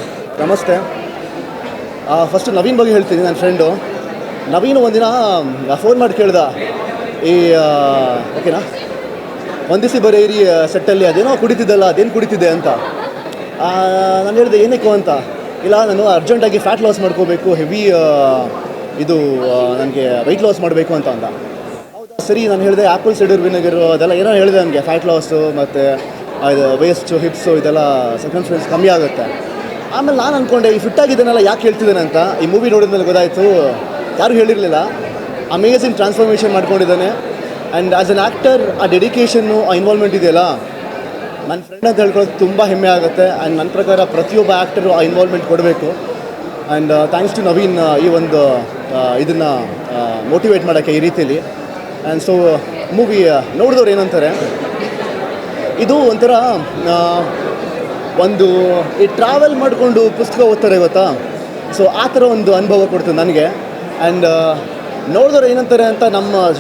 ನಮಸ್ತೆ. ಫಸ್ಟ್ ನವೀನ್ ಬಗ್ಗೆ ಹೇಳ್ತೀನಿ. ನನ್ನ ಫ್ರೆಂಡು ನವೀನು ಒಂದಿನ ಫೋನ್ ಮಾಡಿ ಕೇಳ್ದ, ಈ ಓಕೆನಾ ಒಂದಿಸಿ ಬರೀರಿ ಸೆಟ್ಟಲ್ಲಿ ಅದೇನೋ ಕುಡಿತಿದ್ದಲ್ಲ, ಅದೇನು ಕುಡಿತಿದ್ದೆ ಅಂತ. ನಾನು ಹೇಳಿದೆ ಏನಕ್ಕೂ ಅಂತ. ಇಲ್ಲ, ನಾನು ಅರ್ಜೆಂಟಾಗಿ ಫ್ಯಾಟ್ ಲಾಸ್ ಮಾಡ್ಕೋಬೇಕು, ಹೆವಿ ಇದು ನನಗೆ ವೆಯ್ಟ್ ಲಾಸ್ ಮಾಡಬೇಕು ಅಂತ ಅಂದ. ಹೌದಾ ಸರಿ, ನಾನು ಹೇಳಿದೆ ಆ್ಯಪಲ್ ಸೈಡರ್ ವಿನೆಗರು ಅದೆಲ್ಲ ಏನೋ ಹೇಳಿದೆ ನನಗೆ. ಫ್ಯಾಟ್ ಲಾಸು ಮತ್ತು ಇದು ವೇಸ್ಟು ಹಿಪ್ಸು ಇದೆಲ್ಲ ಸರ್ಕಮ್ಸ್ಟೆನ್ಸ್ ಕಮ್ಮಿ ಆಗುತ್ತೆ. ಆಮೇಲೆ ನಾನು ಅಂದ್ಕೊಂಡೆ ಈ ಫಿಟ್ಟಾಗಿದ್ದಾನೆಲ್ಲ ಯಾಕೆ ಹೇಳ್ತಿದ್ದಾನೆ ಅಂತ. ಈ ಮೂವಿ ನೋಡಿದ್ಮೇಲೆ ಗೊತ್ತಾಯಿತು, ಯಾರೂ ಹೇಳಿರಲಿಲ್ಲ. ಅಮೇಝಿಂಗ್ ಟ್ರಾನ್ಸ್ಫಾರ್ಮೇಷನ್ ಮಾಡ್ಕೊಂಡಿದ್ದಾನೆ. ಆ್ಯಂಡ್ ಆ್ಯಸ್ ಅನ್ ಆ್ಯಕ್ಟರ್ ಆ ಡೆಡಿಕೇಷನ್ನು, ಆ ಇನ್ವಾಲ್ವ್ಮೆಂಟ್ ಇದೆಯಲ್ಲ, ನನ್ನ ಫ್ರೆಂಡ್ ಅಂತ ಹೇಳ್ಕೊಳ್ಳೋದು ತುಂಬ ಹೆಮ್ಮೆ ಆಗುತ್ತೆ. ಆ್ಯಂಡ್ ನನ್ನ ಪ್ರಕಾರ ಪ್ರತಿಯೊಬ್ಬ ಆ್ಯಕ್ಟರು ಆ ಇನ್ವಾಲ್ವ್ಮೆಂಟ್ ಕೊಡಬೇಕು. ಆ್ಯಂಡ್ ಥ್ಯಾಂಕ್ಸ್ ಟು ನವೀನ್ ಈ ಒಂದು ಇದನ್ನು ಮೋಟಿವೇಟ್ ಮಾಡೋಕ್ಕೆ ಈ ರೀತಿಯಲ್ಲಿ. ಆ್ಯಂಡ್ ಸೊ ಮೂವಿ ನೋಡಿದವ್ರು ಏನಂತಾರೆ, ಇದು ಒಂಥರ ಒಂದು ಈ ಟ್ರಾವೆಲ್ ಮಾಡಿಕೊಂಡು ಪುಸ್ತಕ ಓದ್ತಾರೆ ಗೊತ್ತಾ, ಸೊ ಆ ಥರ ಒಂದು ಅನುಭವ ಕೊಡ್ತದೆ ನನಗೆ. ಆ್ಯಂಡ್ ನೋಡಿದವ್ರು ಏನಂತಾರೆ ಅಂತ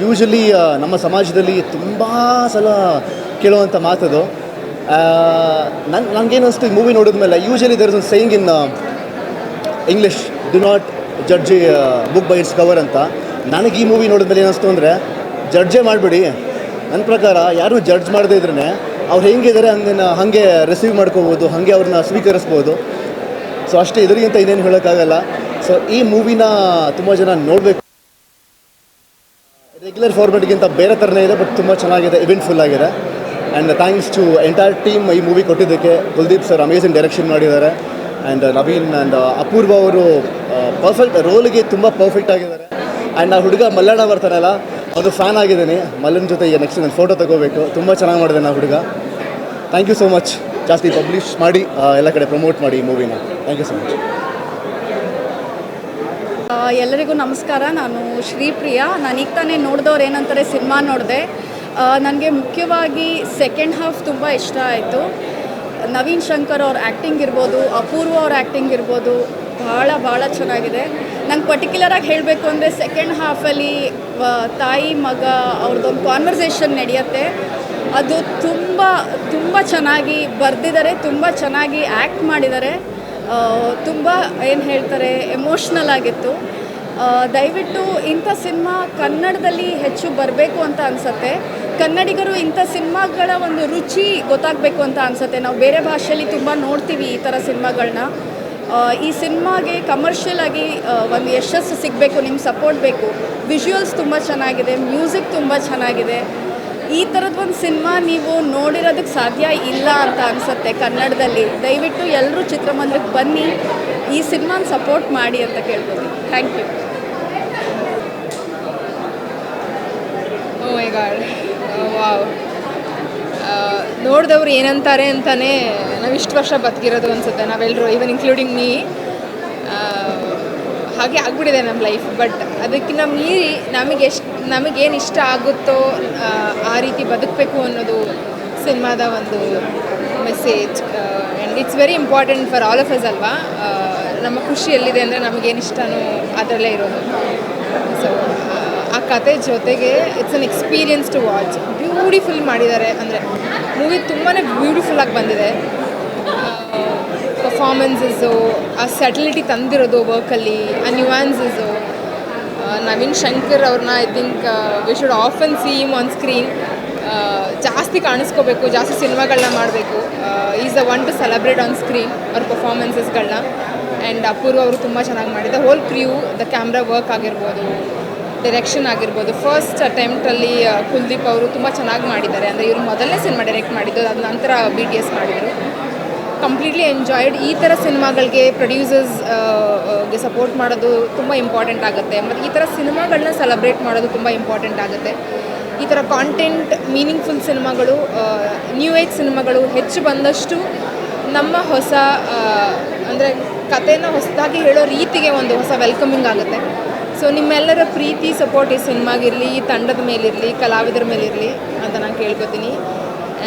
ಯೂಶ್ವಲಿ ನಮ್ಮ ಸಮಾಜದಲ್ಲಿ ತುಂಬ ಸಲ ಕೇಳುವಂಥ ಮಾತದು. ನನಗೇನು ಅನಿಸ್ತು ಈ ಮೂವಿ ನೋಡಿದ್ಮೇಲೆ, usually there is one saying in English, do not judge book by its cover ಅಂತ. ನನಗೆ ಈ ಮೂವಿ ನೋಡಿದ್ಮೇಲೆ ಏನಿಸ್ತು ಅಂದರೆ, ಜಡ್ಜೇ ಮಾಡಿಬಿಡಿ. ನನ್ನ ಪ್ರಕಾರ ಯಾರೂ ಜಡ್ಜ್ ಮಾಡದೇ ಇದ್ರೇ ಅವ್ರು ಹೆಂಗಿದ್ದಾರೆ ಹಾಗೆ ರಿಸೀವ್ ಮಾಡ್ಕೋಬೋದು, ಹಾಗೆ ಅವ್ರನ್ನ ಸ್ವೀಕರಿಸ್ಬೋದು. ಸೊ ಅಷ್ಟೇ, ಇದರಿಗಿಂತ ಇನ್ನೇನು ಹೇಳೋಕ್ಕಾಗಲ್ಲ. ಸೊ ಈ ಮೂವಿನ ತುಂಬ ಜನ ನೋಡಬೇಕು. ರೆಗ್ಯುಲರ್ ಫಾರ್ಮೆಟ್ಗಿಂತ ಬೇರೆ ಥರನೇ ಇದೆ, ಬಟ್ ತುಂಬ ಚೆನ್ನಾಗಿದೆ, ಇವೆಂಟ್ಫುಲ್ ಆಗಿದೆ. And thanks to entire team ಈ ಮೂವಿ ಕೊಟ್ಟಿದ್ದಕ್ಕೆ. ಕುಲ್ದೀಪ್ ಸರ್ ಅಮೇಝಿಂಗ್ ಡೈರೆಕ್ಷನ್ ಮಾಡಿದ್ದಾರೆ, ಆ್ಯಂಡ್ ನವೀನ್ ಆ್ಯಂಡ್ ಅಪೂರ್ವ ಅವರು ಪರ್ಫೆಕ್ಟ್ ರೋಲ್ಗೆ ತುಂಬ ಪರ್ಫೆಕ್ಟ್ ಆಗಿದ್ದಾರೆ. ಆ್ಯಂಡ್ ಆ ಹುಡುಗ ಮಲ್ಲಣ್ಣ ಬರ್ತಾನಲ್ಲ, ಅದು ಫ್ಯಾನ್ ಆಗಿದ್ದೀನಿ. ಮಲ್ಲನ ಜೊತೆ ನೆಕ್ಸ್ಟ್ ನಾನು ಫೋಟೋ ತಗೋಬೇಕು. ತುಂಬ ಚೆನ್ನಾಗಿ ಮಾಡಿದೆ ನಾ ಹುಡುಗ. Thank you so much. ಜಾಸ್ತಿ ಪಬ್ಲಿಷ್ ಮಾಡಿ ಎಲ್ಲ ಕಡೆ ಪ್ರಮೋಟ್ ಮಾಡಿ ಈ ಮೂವಿನ. Thank you so much. ಎಲ್ಲರಿಗೂ ನಮಸ್ಕಾರ. ನಾನು ಶ್ರೀಪ್ರಿಯಾ. ನಾನು ಈಗ ತಾನೇ ನೋಡಿದವ್ರು ಏನಂತಾರೆ ಸಿನಿಮಾ ನೋಡಿದೆ. ನನಗೆ ಮುಖ್ಯವಾಗಿ ಸೆಕೆಂಡ್ ಹಾಫ್ ತುಂಬ ಇಷ್ಟ ಆಯಿತು. ನವೀನ್ ಶಂಕರ್ ಅವ್ರ ಆ್ಯಕ್ಟಿಂಗ್ ಇರ್ಬೋದು, ಅಪೂರ್ವ ಅವ್ರ ಆ್ಯಕ್ಟಿಂಗ್ ಇರ್ಬೋದು, ಭಾಳ ಚೆನ್ನಾಗಿದೆ. ನಂಗೆ ಪರ್ಟಿಕ್ಯುಲರಾಗಿ ಹೇಳಬೇಕು ಅಂದರೆ ಸೆಕೆಂಡ್ ಹಾಫಲ್ಲಿ ತಾಯಿ ಮಗ ಅವ್ರದ್ದೊಂದು ಕಾನ್ವರ್ಸೇಷನ್ ನಡೆಯುತ್ತೆ. ಅದು ತುಂಬ ಚೆನ್ನಾಗಿ ಬರೆದಿದ್ದಾರೆ, ತುಂಬ ಚೆನ್ನಾಗಿ ಆ್ಯಕ್ಟ್ ಮಾಡಿದ್ದಾರೆ. ತುಂಬ ಏನು ಹೇಳ್ತಾರೆ, ಎಮೋಷ್ನಲ್ ಆಗಿತ್ತು. ದಯವಿಟ್ಟು ಇಂಥ ಸಿನಿಮಾ ಕನ್ನಡದಲ್ಲಿ ಹೆಚ್ಚು ಬರಬೇಕು ಅಂತ ಅನಿಸುತ್ತೆ. ಕನ್ನಡಿಗರು ಇಂಥ ಸಿನಿಮಾಗಳ ಒಂದು ರುಚಿ ಗೊತ್ತಾಗಬೇಕು ಅಂತ ಅನಿಸುತ್ತೆ. ನಾವು ಬೇರೆ ಭಾಷೆಯಲ್ಲಿ ತುಂಬ ನೋಡ್ತೀವಿ ಈ ಥರ ಸಿನಿಮಾಗಳನ್ನ. ಈ ಸಿನಿಮಾಗೆ ಕಮರ್ಷಿಯಲ್ ಆಗಿ ಒಂದು ಯಶಸ್ಸು ಸಿಗಬೇಕು, ನಿಮ್ಮ ಸಪೋರ್ಟ್ ಬೇಕು. ವಿಜುವಲ್ಸ್ ತುಂಬ ಚೆನ್ನಾಗಿದೆ, ಮ್ಯೂಸಿಕ್ ತುಂಬ ಚೆನ್ನಾಗಿದೆ. ಈ ಥರದ್ದೊಂದು ಸಿನಿಮಾ ನೀವು ನೋಡಿರೋದಕ್ಕೆ ಸಾಧ್ಯ ಇಲ್ಲ ಅಂತ ಅನಿಸುತ್ತೆ ಕನ್ನಡದಲ್ಲಿ. ದಯವಿಟ್ಟು ಎಲ್ಲರೂ ಚಿತ್ರಮಂದಿರಕ್ಕೆ ಬನ್ನಿ, ಈ ಸಿನಿಮಾನ ಸಪೋರ್ಟ್ ಮಾಡಿ ಅಂತ ಕೇಳ್ಬೋದು. Thank you. Oh my God, wow. ನೋಡಿದವ್ರು ಏನಂತಾರೆ ಅಂತಲೇ ನಾವು ಇಷ್ಟು ವರ್ಷ ಬದುಕಿರೋದು ಅನಿಸುತ್ತೆ ನಾವೆಲ್ಲರೂ, ಈವನ್ ಇನ್ಕ್ಲೂಡಿಂಗ್ ಮೀ. ಹಾಗೆ ಆಗ್ಬಿಟ್ಟಿದೆ ನಮ್ಮ ಲೈಫ್. ಬಟ್ ಅದಕ್ಕಿಂತ ಮೀರಿ ನಮಗೇನು ಇಷ್ಟ ಆಗುತ್ತೋ ಆ ರೀತಿ ಬದುಕಬೇಕು ಅನ್ನೋದು ಸಿನಿಮಾದ ಒಂದು message. And it's very important for all of us ಅಲ್ವಾ. ನಮ್ಮ ಖುಷಿ ಎಲ್ಲಿದೆ ಅಂದರೆ ನಮಗೇನು ಇಷ್ಟನೋ ಅದರಲ್ಲೇ ಇರೋದು. ಸೊ ಆ ಕತೆ ಜೊತೆಗೆ it's an experience to watch. Beautiful ಮಾಡಿದ್ದಾರೆ, ಅಂದರೆ ಮೂವಿ ತುಂಬಾ ಬ್ಯೂಟಿಫುಲ್ಲಾಗಿ ಬಂದಿದೆ. ಪರ್ಫಾರ್ಮೆನ್ಸಸ್ಸು, ಆ ಸೆಟಲಿಟಿ ತಂದಿರೋದು ವರ್ಕಲ್ಲಿ, ಆ ನ್ಯೂಯಾನ್ಸಸ್ಸು. ನವೀನ್ ಶಂಕರ್ ಅವ್ರನ್ನ I think we should often see him on screen. ಜಾಸ್ತಿ ಕಾಣಿಸ್ಕೋಬೇಕು, ಜಾಸ್ತಿ ಸಿನಿಮಾಗಳನ್ನ ಮಾಡಬೇಕು. Is the one to celebrate on screen ಅವ್ರ ಪರ್ಫಾರ್ಮೆನ್ಸಸ್ಗಳನ್ನ. ಆ್ಯಂಡ್ ಅಪೂರ್ವ ಅವರು ತುಂಬ ಚೆನ್ನಾಗಿ ಮಾಡಿದೆ. Whole crew, the camera work ಆಗಿರ್ಬೋದು, ಡೈರೆಕ್ಷನ್ ಆಗಿರ್ಬೋದು. ಫಸ್ಟ್ ಅಟೆಂಪ್ಟಲ್ಲಿ ಕುಲ್ದೀಪ್ ಅವರು ತುಂಬ ಚೆನ್ನಾಗಿ ಮಾಡಿದ್ದಾರೆ. ಅಂದರೆ ಇವರು ಮೊದಲನೇ ಸಿನಿಮಾ ಡೈರೆಕ್ಟ್ ಮಾಡಿದ್ದು, ಅದ ನಂತರ BTS ಮಾಡಿದರು. Completely enjoyed. ಈ ಥರ ಸಿನಿಮಾಗಳಿಗೆ ಪ್ರೊಡ್ಯೂಸರ್ಸ್ಗೆ ಸಪೋರ್ಟ್ ಮಾಡೋದು ತುಂಬ ಇಂಪಾರ್ಟೆಂಟ್ ಆಗುತ್ತೆ. ಮತ್ತು ಈ ಥರ ಸಿನಿಮಾಗಳನ್ನ ಸೆಲೆಬ್ರೇಟ್ ಮಾಡೋದು ತುಂಬ ಇಂಪಾರ್ಟೆಂಟ್ ಆಗುತ್ತೆ. ಈ ಥರ ಕಾಂಟೆಂಟ್, ಮೀನಿಂಗ್ಫುಲ್ ಸಿನಿಮಾಗಳು, ನ್ಯೂ ಏಜ್ ಸಿನಿಮಾಗಳು ಹೆಚ್ಚು ಬಂದಷ್ಟು ನಮ್ಮ ಹೊಸ ಅಂದರೆ ಕಥೆನ ಹೊಸದಾಗಿ ಹೇಳೋ ರೀತಿಗೆ ಒಂದು ಹೊಸ ವೆಲ್ಕಮಿಂಗ್ ಆಗುತ್ತೆ. ಸೊ ನಿಮ್ಮೆಲ್ಲರ ಪ್ರೀತಿ, ಸಪೋರ್ಟ್ ಈ ಸಿನಿಮಾಗಿರಲಿ, ಈ ತಂಡದ ಮೇಲಿರಲಿ, ಕಲಾವಿದರ ಮೇಲಿರಲಿ ಅಂತ ನಾನು ಕೇಳ್ಕೊತೀನಿ.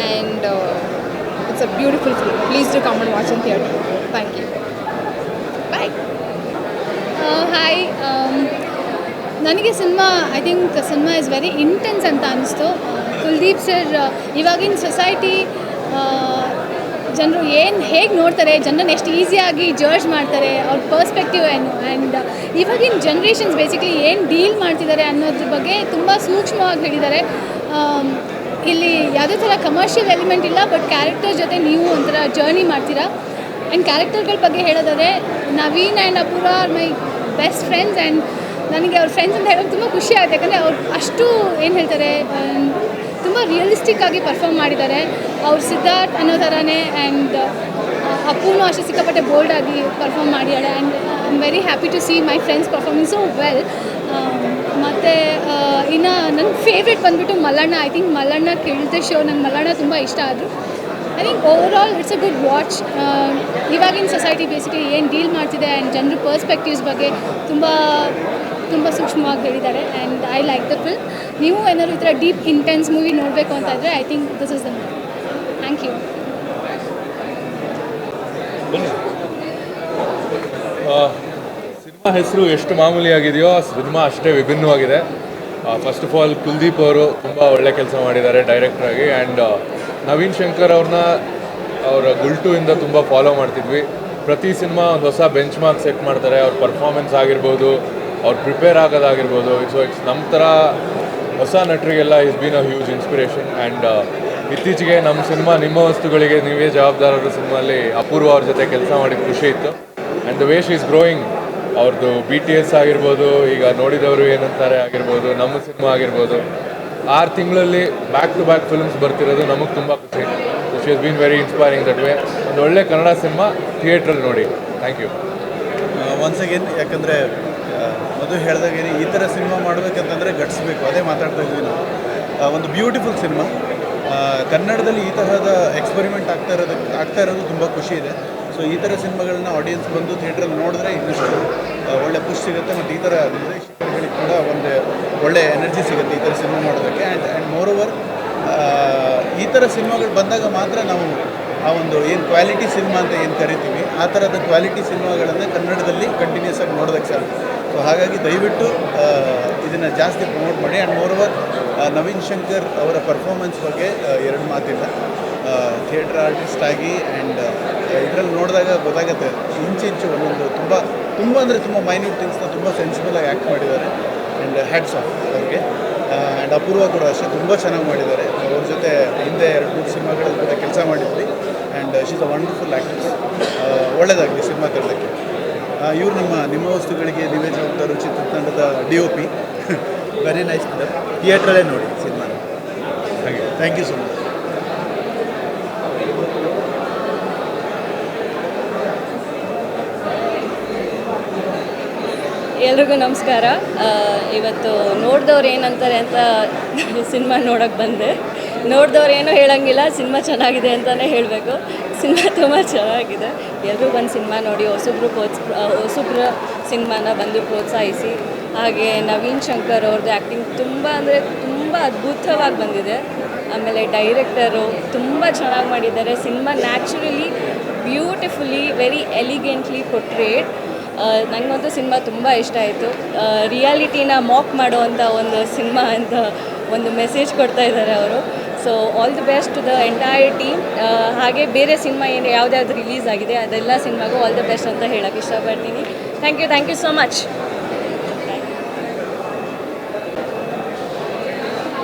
And it's a beautiful film. Please do come and watch in theatre. Thank you. Bye. Hi. ನನಗೆ I think cinema is very intense ಅಂತ ಅನ್ನಿಸ್ತು. ಕುಲ್ದೀಪ್ ಸರ್ ಇವಾಗಿನ ಸೊಸೈಟಿ ಜನರು ಹೇಗೆ ನೋಡ್ತಾರೆ, ಜನರನ್ನ ಎಷ್ಟು ಈಸಿಯಾಗಿ ಜಡ್ಜ್ ಮಾಡ್ತಾರೆ, ಅವ್ರ ಪರ್ಸ್ಪೆಕ್ಟಿವ್ ಏನು, ಆ್ಯಂಡ್ ಇವಾಗಿನ ಜನ್ರೇಷನ್ಸ್ ಬೇಸಿಕ್ಲಿ ಏನು ಡೀಲ್ ಮಾಡ್ತಿದ್ದಾರೆ ಅನ್ನೋದ್ರ ಬಗ್ಗೆ ತುಂಬ ಸೂಕ್ಷ್ಮವಾಗಿ ಹೇಳಿದ್ದಾರೆ. ಇಲ್ಲಿ ಯಾವುದೇ ಥರ ಕಮರ್ಷಿಯಲ್ ಎಲಿಮೆಂಟ್ ಇಲ್ಲ, ಬಟ್ ಕ್ಯಾರೆಕ್ಟರ್ ಜೊತೆ ನೀವು ಒಂಥರ ಜರ್ನಿ ಮಾಡ್ತೀರಾ. ಆ್ಯಂಡ್ ಕ್ಯಾರೆಕ್ಟರ್ಗಳ ಬಗ್ಗೆ ಹೇಳೋದಾದರೆ Naveen and Apoorva R my best friends. And ನನಗೆ ಅವ್ರ ಫ್ರೆಂಡ್ಸ್ ಅಂತ ಹೇಳೋದು ತುಂಬ ಖುಷಿ ಆಗುತ್ತೆ, ಯಾಕಂದರೆ ಅವ್ರು ಅಷ್ಟು ಏನು ಹೇಳ್ತಾರೆ ತುಂಬ ರಿಯಲಿಸ್ಟಿಕ್ ಆಗಿ ಪರ್ಫಾರ್ಮ್ ಮಾಡಿದ್ದಾರೆ. ಅವ್ರು ಸಿದ್ಧಾರ್ಥ್ ಅನ್ನೋ ಥರನೇ. ಆ್ಯಂಡ್ ಅಪ್ಪೂನು ಅಷ್ಟೇ ಸಿಕ್ಕಾಪಟ್ಟೆ ಬೋಲ್ಡಾಗಿ ಪರ್ಫಾರ್ಮ್ ಮಾಡಿದ್ದಾಳೆ. And I am very happy to see my friends performing so well. ಮತ್ತು ಇನ್ನು ನನ್ನ ಫೇವ್ರೆಟ್ ಬಂದುಬಿಟ್ಟು ಮಲ್ಲಣ್ಣ. ಐ ಥಿಂಕ್ ಮಲ್ಲಣ್ಣ ಕೇಳಿದ ಶೋ ನಂಗೆ ಮಲ್ಲಣ್ಣ ತುಂಬ ಇಷ್ಟ ಆದರು. I think overall it's a good watch. ಇವಾಗಿನ ಸೊಸೈಟಿ ಬೇಸಿಕಲಿ ಏನು ಡೀಲ್ ಮಾಡ್ತಿದೆ ಆ್ಯಂಡ್ ಜನರ ಪರ್ಸ್ಪೆಕ್ಟಿವ್ಸ್ ಬಗ್ಗೆ ತುಂಬ ತುಂಬ ಸೂಕ್ಷ್ಮವಾಗಿ ಹೇಳಿದ್ದಾರೆ and I like the film. ನೀವು ಏನಾದರೂ ಈ ಥರ ಡೀಪ್ ಇಂಟೆನ್ಸ್ ಮೂವಿ ನೋಡಬೇಕು ಅಂತ ಇದ್ದರೆ I think this is the movie. Thank you. Cinema ಹೆಸರು ಎಷ್ಟು ಮಾಮೂಲಿಯಾಗಿದೆಯೋ ಸಿನಿಮಾ ಅಷ್ಟೇ ವಿಭಿನ್ನವಾಗಿದೆ. ಫಸ್ಟ್ ಆಫ್ ಆಲ್ ಕುಲ್ದೀಪ್ ಅವರು ತುಂಬ ಒಳ್ಳೆ ಕೆಲಸ ಮಾಡಿದ್ದಾರೆ ಡೈರೆಕ್ಟ್ರಾಗಿ. ಆ್ಯಂಡ್ ನವೀನ್ ಶಂಕರ್ ಅವ್ರನ್ನ ಅವರ ಗುಲ್ಟುವಿಂದ ತುಂಬ ಫಾಲೋ ಮಾಡ್ತಿದ್ವಿ. ಪ್ರತಿ ಸಿನಿಮಾ ಒಂದು ಹೊಸ ಬೆಂಚ್ ಮಾರ್ಕ್ ಸೆಟ್ ಮಾಡ್ತಾರೆ. ಅವ್ರ ಪರ್ಫಾರ್ಮೆನ್ಸ್ ಆಗಿರ್ಬೋದು, ಅವ್ರು ಪ್ರಿಪೇರ್ ಆಗೋದಾಗಿರ್ಬೋದು. ಸೊ ಇಟ್ಸ್ ನಮ್ಮ ಥರ ಹೊಸ ನಟರಿಗೆಲ್ಲ is been a huge inspiration. And ಇತ್ತೀಚೆಗೆ ನಮ್ಮ ಸಿನಿಮಾ ನಿಮ್ಮ ವಸ್ತುಗಳಿಗೆ ನೀವೇ ಜವಾಬ್ದಾರರು ಸಿನಿಮಾಲಿ ಅಪೂರ್ವ ಅವ್ರ ಜೊತೆ ಕೆಲಸ ಮಾಡಿದ ಖುಷಿ ಇತ್ತು. And the way she is growing, ಅವ್ರದ್ದು BTS ಆಗಿರ್ಬೋದು, ಈಗ ನೋಡಿದವರು ಏನಂತಾರೆ ಆಗಿರ್ಬೋದು, ನಮ್ಮ ಸಿನಿಮಾ ಆಗಿರ್ಬೋದು, 6 ತಿಂಗಳಲ್ಲಿ ಬ್ಯಾಕ್ ಟು ಬ್ಯಾಕ್ ಫಿಲ್ಮ್ಸ್ ಬರ್ತಿರೋದು ನಮಗೆ ತುಂಬ ಖುಷಿ. So she has been very inspiring that way. ಒಂದು ಒಳ್ಳೆ ಕನ್ನಡ ಸಿನಿಮಾ ಥಿಯೇಟ್ರಲ್ಲಿ ನೋಡಿ. Thank you. ಒನ್ಸ್ ಅಗೇನ್, ಯಾಕಂದರೆ ಮಧು ಹೇಳ್ದಾಗೆ ಈ ಥರ ಸಿನಿಮಾ ಮಾಡಬೇಕಂತಂದರೆ ಗಟ್ಸ್ಬೇಕು. ಅದೇ ಮಾತಾಡ್ತಾ ಇದ್ವಿ ನಾವು. ಒಂದು ಬ್ಯೂಟಿಫುಲ್ ಸಿನಿಮಾ. ಕನ್ನಡದಲ್ಲಿ ಈ ತರಹದ ಎಕ್ಸ್ಪೆರಿಮೆಂಟ್ ಆಗ್ತಾ ಇರೋದು ತುಂಬ ಖುಷಿ ಇದೆ. ಸೊ ಈ ಥರ ಸಿನಿಮಾಗಳನ್ನ ಆಡಿಯನ್ಸ್ ಬಂದು ಥಿಯೇಟ್ರಲ್ಲಿ ನೋಡಿದ್ರೆ ಇನ್ನಷ್ಟು ಒಳ್ಳೆ ಖುಷಿ ಸಿಗುತ್ತೆ. ಮತ್ತು ಈ ಥರ ನಿರ್ದೇಶಕರುಗಳಿಗೆ ಕೂಡ ಒಂದು ಒಳ್ಳೆ ಎನರ್ಜಿ ಸಿಗುತ್ತೆ ಈ ಥರ ಸಿನಿಮಾ ಮಾಡೋದಕ್ಕೆ. ಆ್ಯಂಡ್ ಮೋರ್ ಓವರ್ ಈ ಥರ ಸಿನಿಮಾಗಳು ಬಂದಾಗ ಮಾತ್ರ ನಾವು ಆ ಒಂದು ಏನು ಕ್ವಾಲಿಟಿ ಸಿನಿಮಾ ಅಂತ ಏನು ಕರಿತೀವಿ ಆ ಥರದ ಕ್ವಾಲಿಟಿ ಸಿನಿಮಾಗಳನ್ನು ಕನ್ನಡದಲ್ಲಿ ಕಂಟಿನ್ಯೂಸ್ ಆಗಿ ನೋಡೋದಕ್ಕೆ ಸಾಧ್ಯ. ಸೊ ಹಾಗಾಗಿ ದಯವಿಟ್ಟು ಇದನ್ನು ಜಾಸ್ತಿ ಪ್ರಮೋಟ್ ಮಾಡಿ. And more over Naveen Shankar ಅವರ ಪರ್ಫಾರ್ಮೆನ್ಸ್ ಬಗ್ಗೆ ಎರಡು ಮಾತಿಲ್ಲ. ಥಿಯೇಟ್ರ್ ಆರ್ಟಿಸ್ಟ್ ಆಗಿ ಆ್ಯಂಡ್ ಇದರಲ್ಲಿ ನೋಡಿದಾಗ ಗೊತ್ತಾಗುತ್ತೆ ಇಂಚಿಂಚು ಒಂದೊಂದು ತುಂಬ ಅಂದರೆ ತುಂಬ ಮೈನ್ಯೂಟ್ ಥಿಂಗ್ಸ್ನ ತುಂಬ ಸೆನ್ಸಿಬಲಾಗಿ ಆ್ಯಕ್ಟ್ ಮಾಡಿದ್ದಾರೆ. ಆ್ಯಂಡ್ ಹ್ಯಾಟ್ಸ್ ಆಫ್ ಅವ್ರಿಗೆ. ಆ್ಯಂಡ್ ಅಪೂರ್ವ ಕೂಡ ಅಷ್ಟೇ ತುಂಬ ಚೆನ್ನಾಗಿ ಮಾಡಿದ್ದಾರೆ. ಅವ್ರ ಜೊತೆ ಹಿಂದೆ 2-3 ಸಿನಿಮಾಗಳಲ್ಲಿ ಕೂಡ ಕೆಲಸ ಮಾಡಿದ್ವಿ. And she's a wonderful actress. ಒಳ್ಳೆಯದಾಗಲಿ ಸಿನಿಮಾ ತರಲಿಕ್ಕೆ. ಇವರು ನಿಮ್ಮ ವಸ್ತುಗಳಿಗೆ ನೀವೇ ಜವಾಬ್ದಾರು ಚಿತ್ರತಂಡದ DOP. Very nice film. ಥಿಯೇಟ್ರಲ್ಲೇ ನೋಡಿ ಸಿನಿಮಾನ. Thank you so much. ಎಲ್ರಿಗೂ ನಮಸ್ಕಾರ. ಇವತ್ತು ನೋಡಿದವ್ರು ಏನಂತಾರೆ ಅಂತ ಸಿನಿಮಾ ನೋಡೋಕ್ಕೆ ಬಂದೆ. ನೋಡಿದವ್ರು ಏನೂ ಹೇಳೋಂಗಿಲ್ಲ, ಸಿನಿಮಾ ಚೆನ್ನಾಗಿದೆ ಅಂತಲೇ ಹೇಳಬೇಕು. ಸಿನಿಮಾ ತುಂಬ ಚೆನ್ನಾಗಿದೆ. ಎಲ್ಲರೂ ಬಂದು ಸಿನಿಮಾ ನೋಡಿ ಹೊಸಬ್ರ ಸಿನಿಮಾನ ಬಂದು ಪ್ರೋತ್ಸಾಹಿಸಿ. ಹಾಗೆ ನವೀನ್ ಶಂಕರ್ ಅವ್ರದ್ದು ಆ್ಯಕ್ಟಿಂಗ್ ತುಂಬ ಅಂದರೆ ತುಂಬ ಅದ್ಭುತವಾಗಿ ಬಂದಿದೆ. ಆಮೇಲೆ ಡೈರೆಕ್ಟರು ತುಂಬ ಚೆನ್ನಾಗಿ ಮಾಡಿದ್ದಾರೆ. Cinema naturally beautifully very elegantly portrait. ನನಗಂತೂ ಸಿನಿಮಾ ತುಂಬ ಇಷ್ಟ ಆಯಿತು. ರಿಯಾಲಿಟಿನ ಮಾಕ್ ಮಾಡುವಂಥ ಒಂದು ಸಿನಿಮಾ ಅಂತ ಒಂದು ಮೆಸೇಜ್ ಕೊಡ್ತಾ ಇದ್ದಾರೆ ಅವರು. So all the best to the entire team. ಹಾಗೆ ಬೇರೆ ಸಿನಿಮಾ ಏನು ಯಾವುದ್ಯಾವ್ದು ರಿಲೀಸ್ ಆಗಿದೆ ಅದೆಲ್ಲ ಸಿನಿಮಾಗೂ ಆಲ್ ದಿ ಬೆಸ್ಟ್ ಅಂತ ಹೇಳೋಕ್ಕೆ ಇಷ್ಟಪಡ್ತೀನಿ. Thank you so much.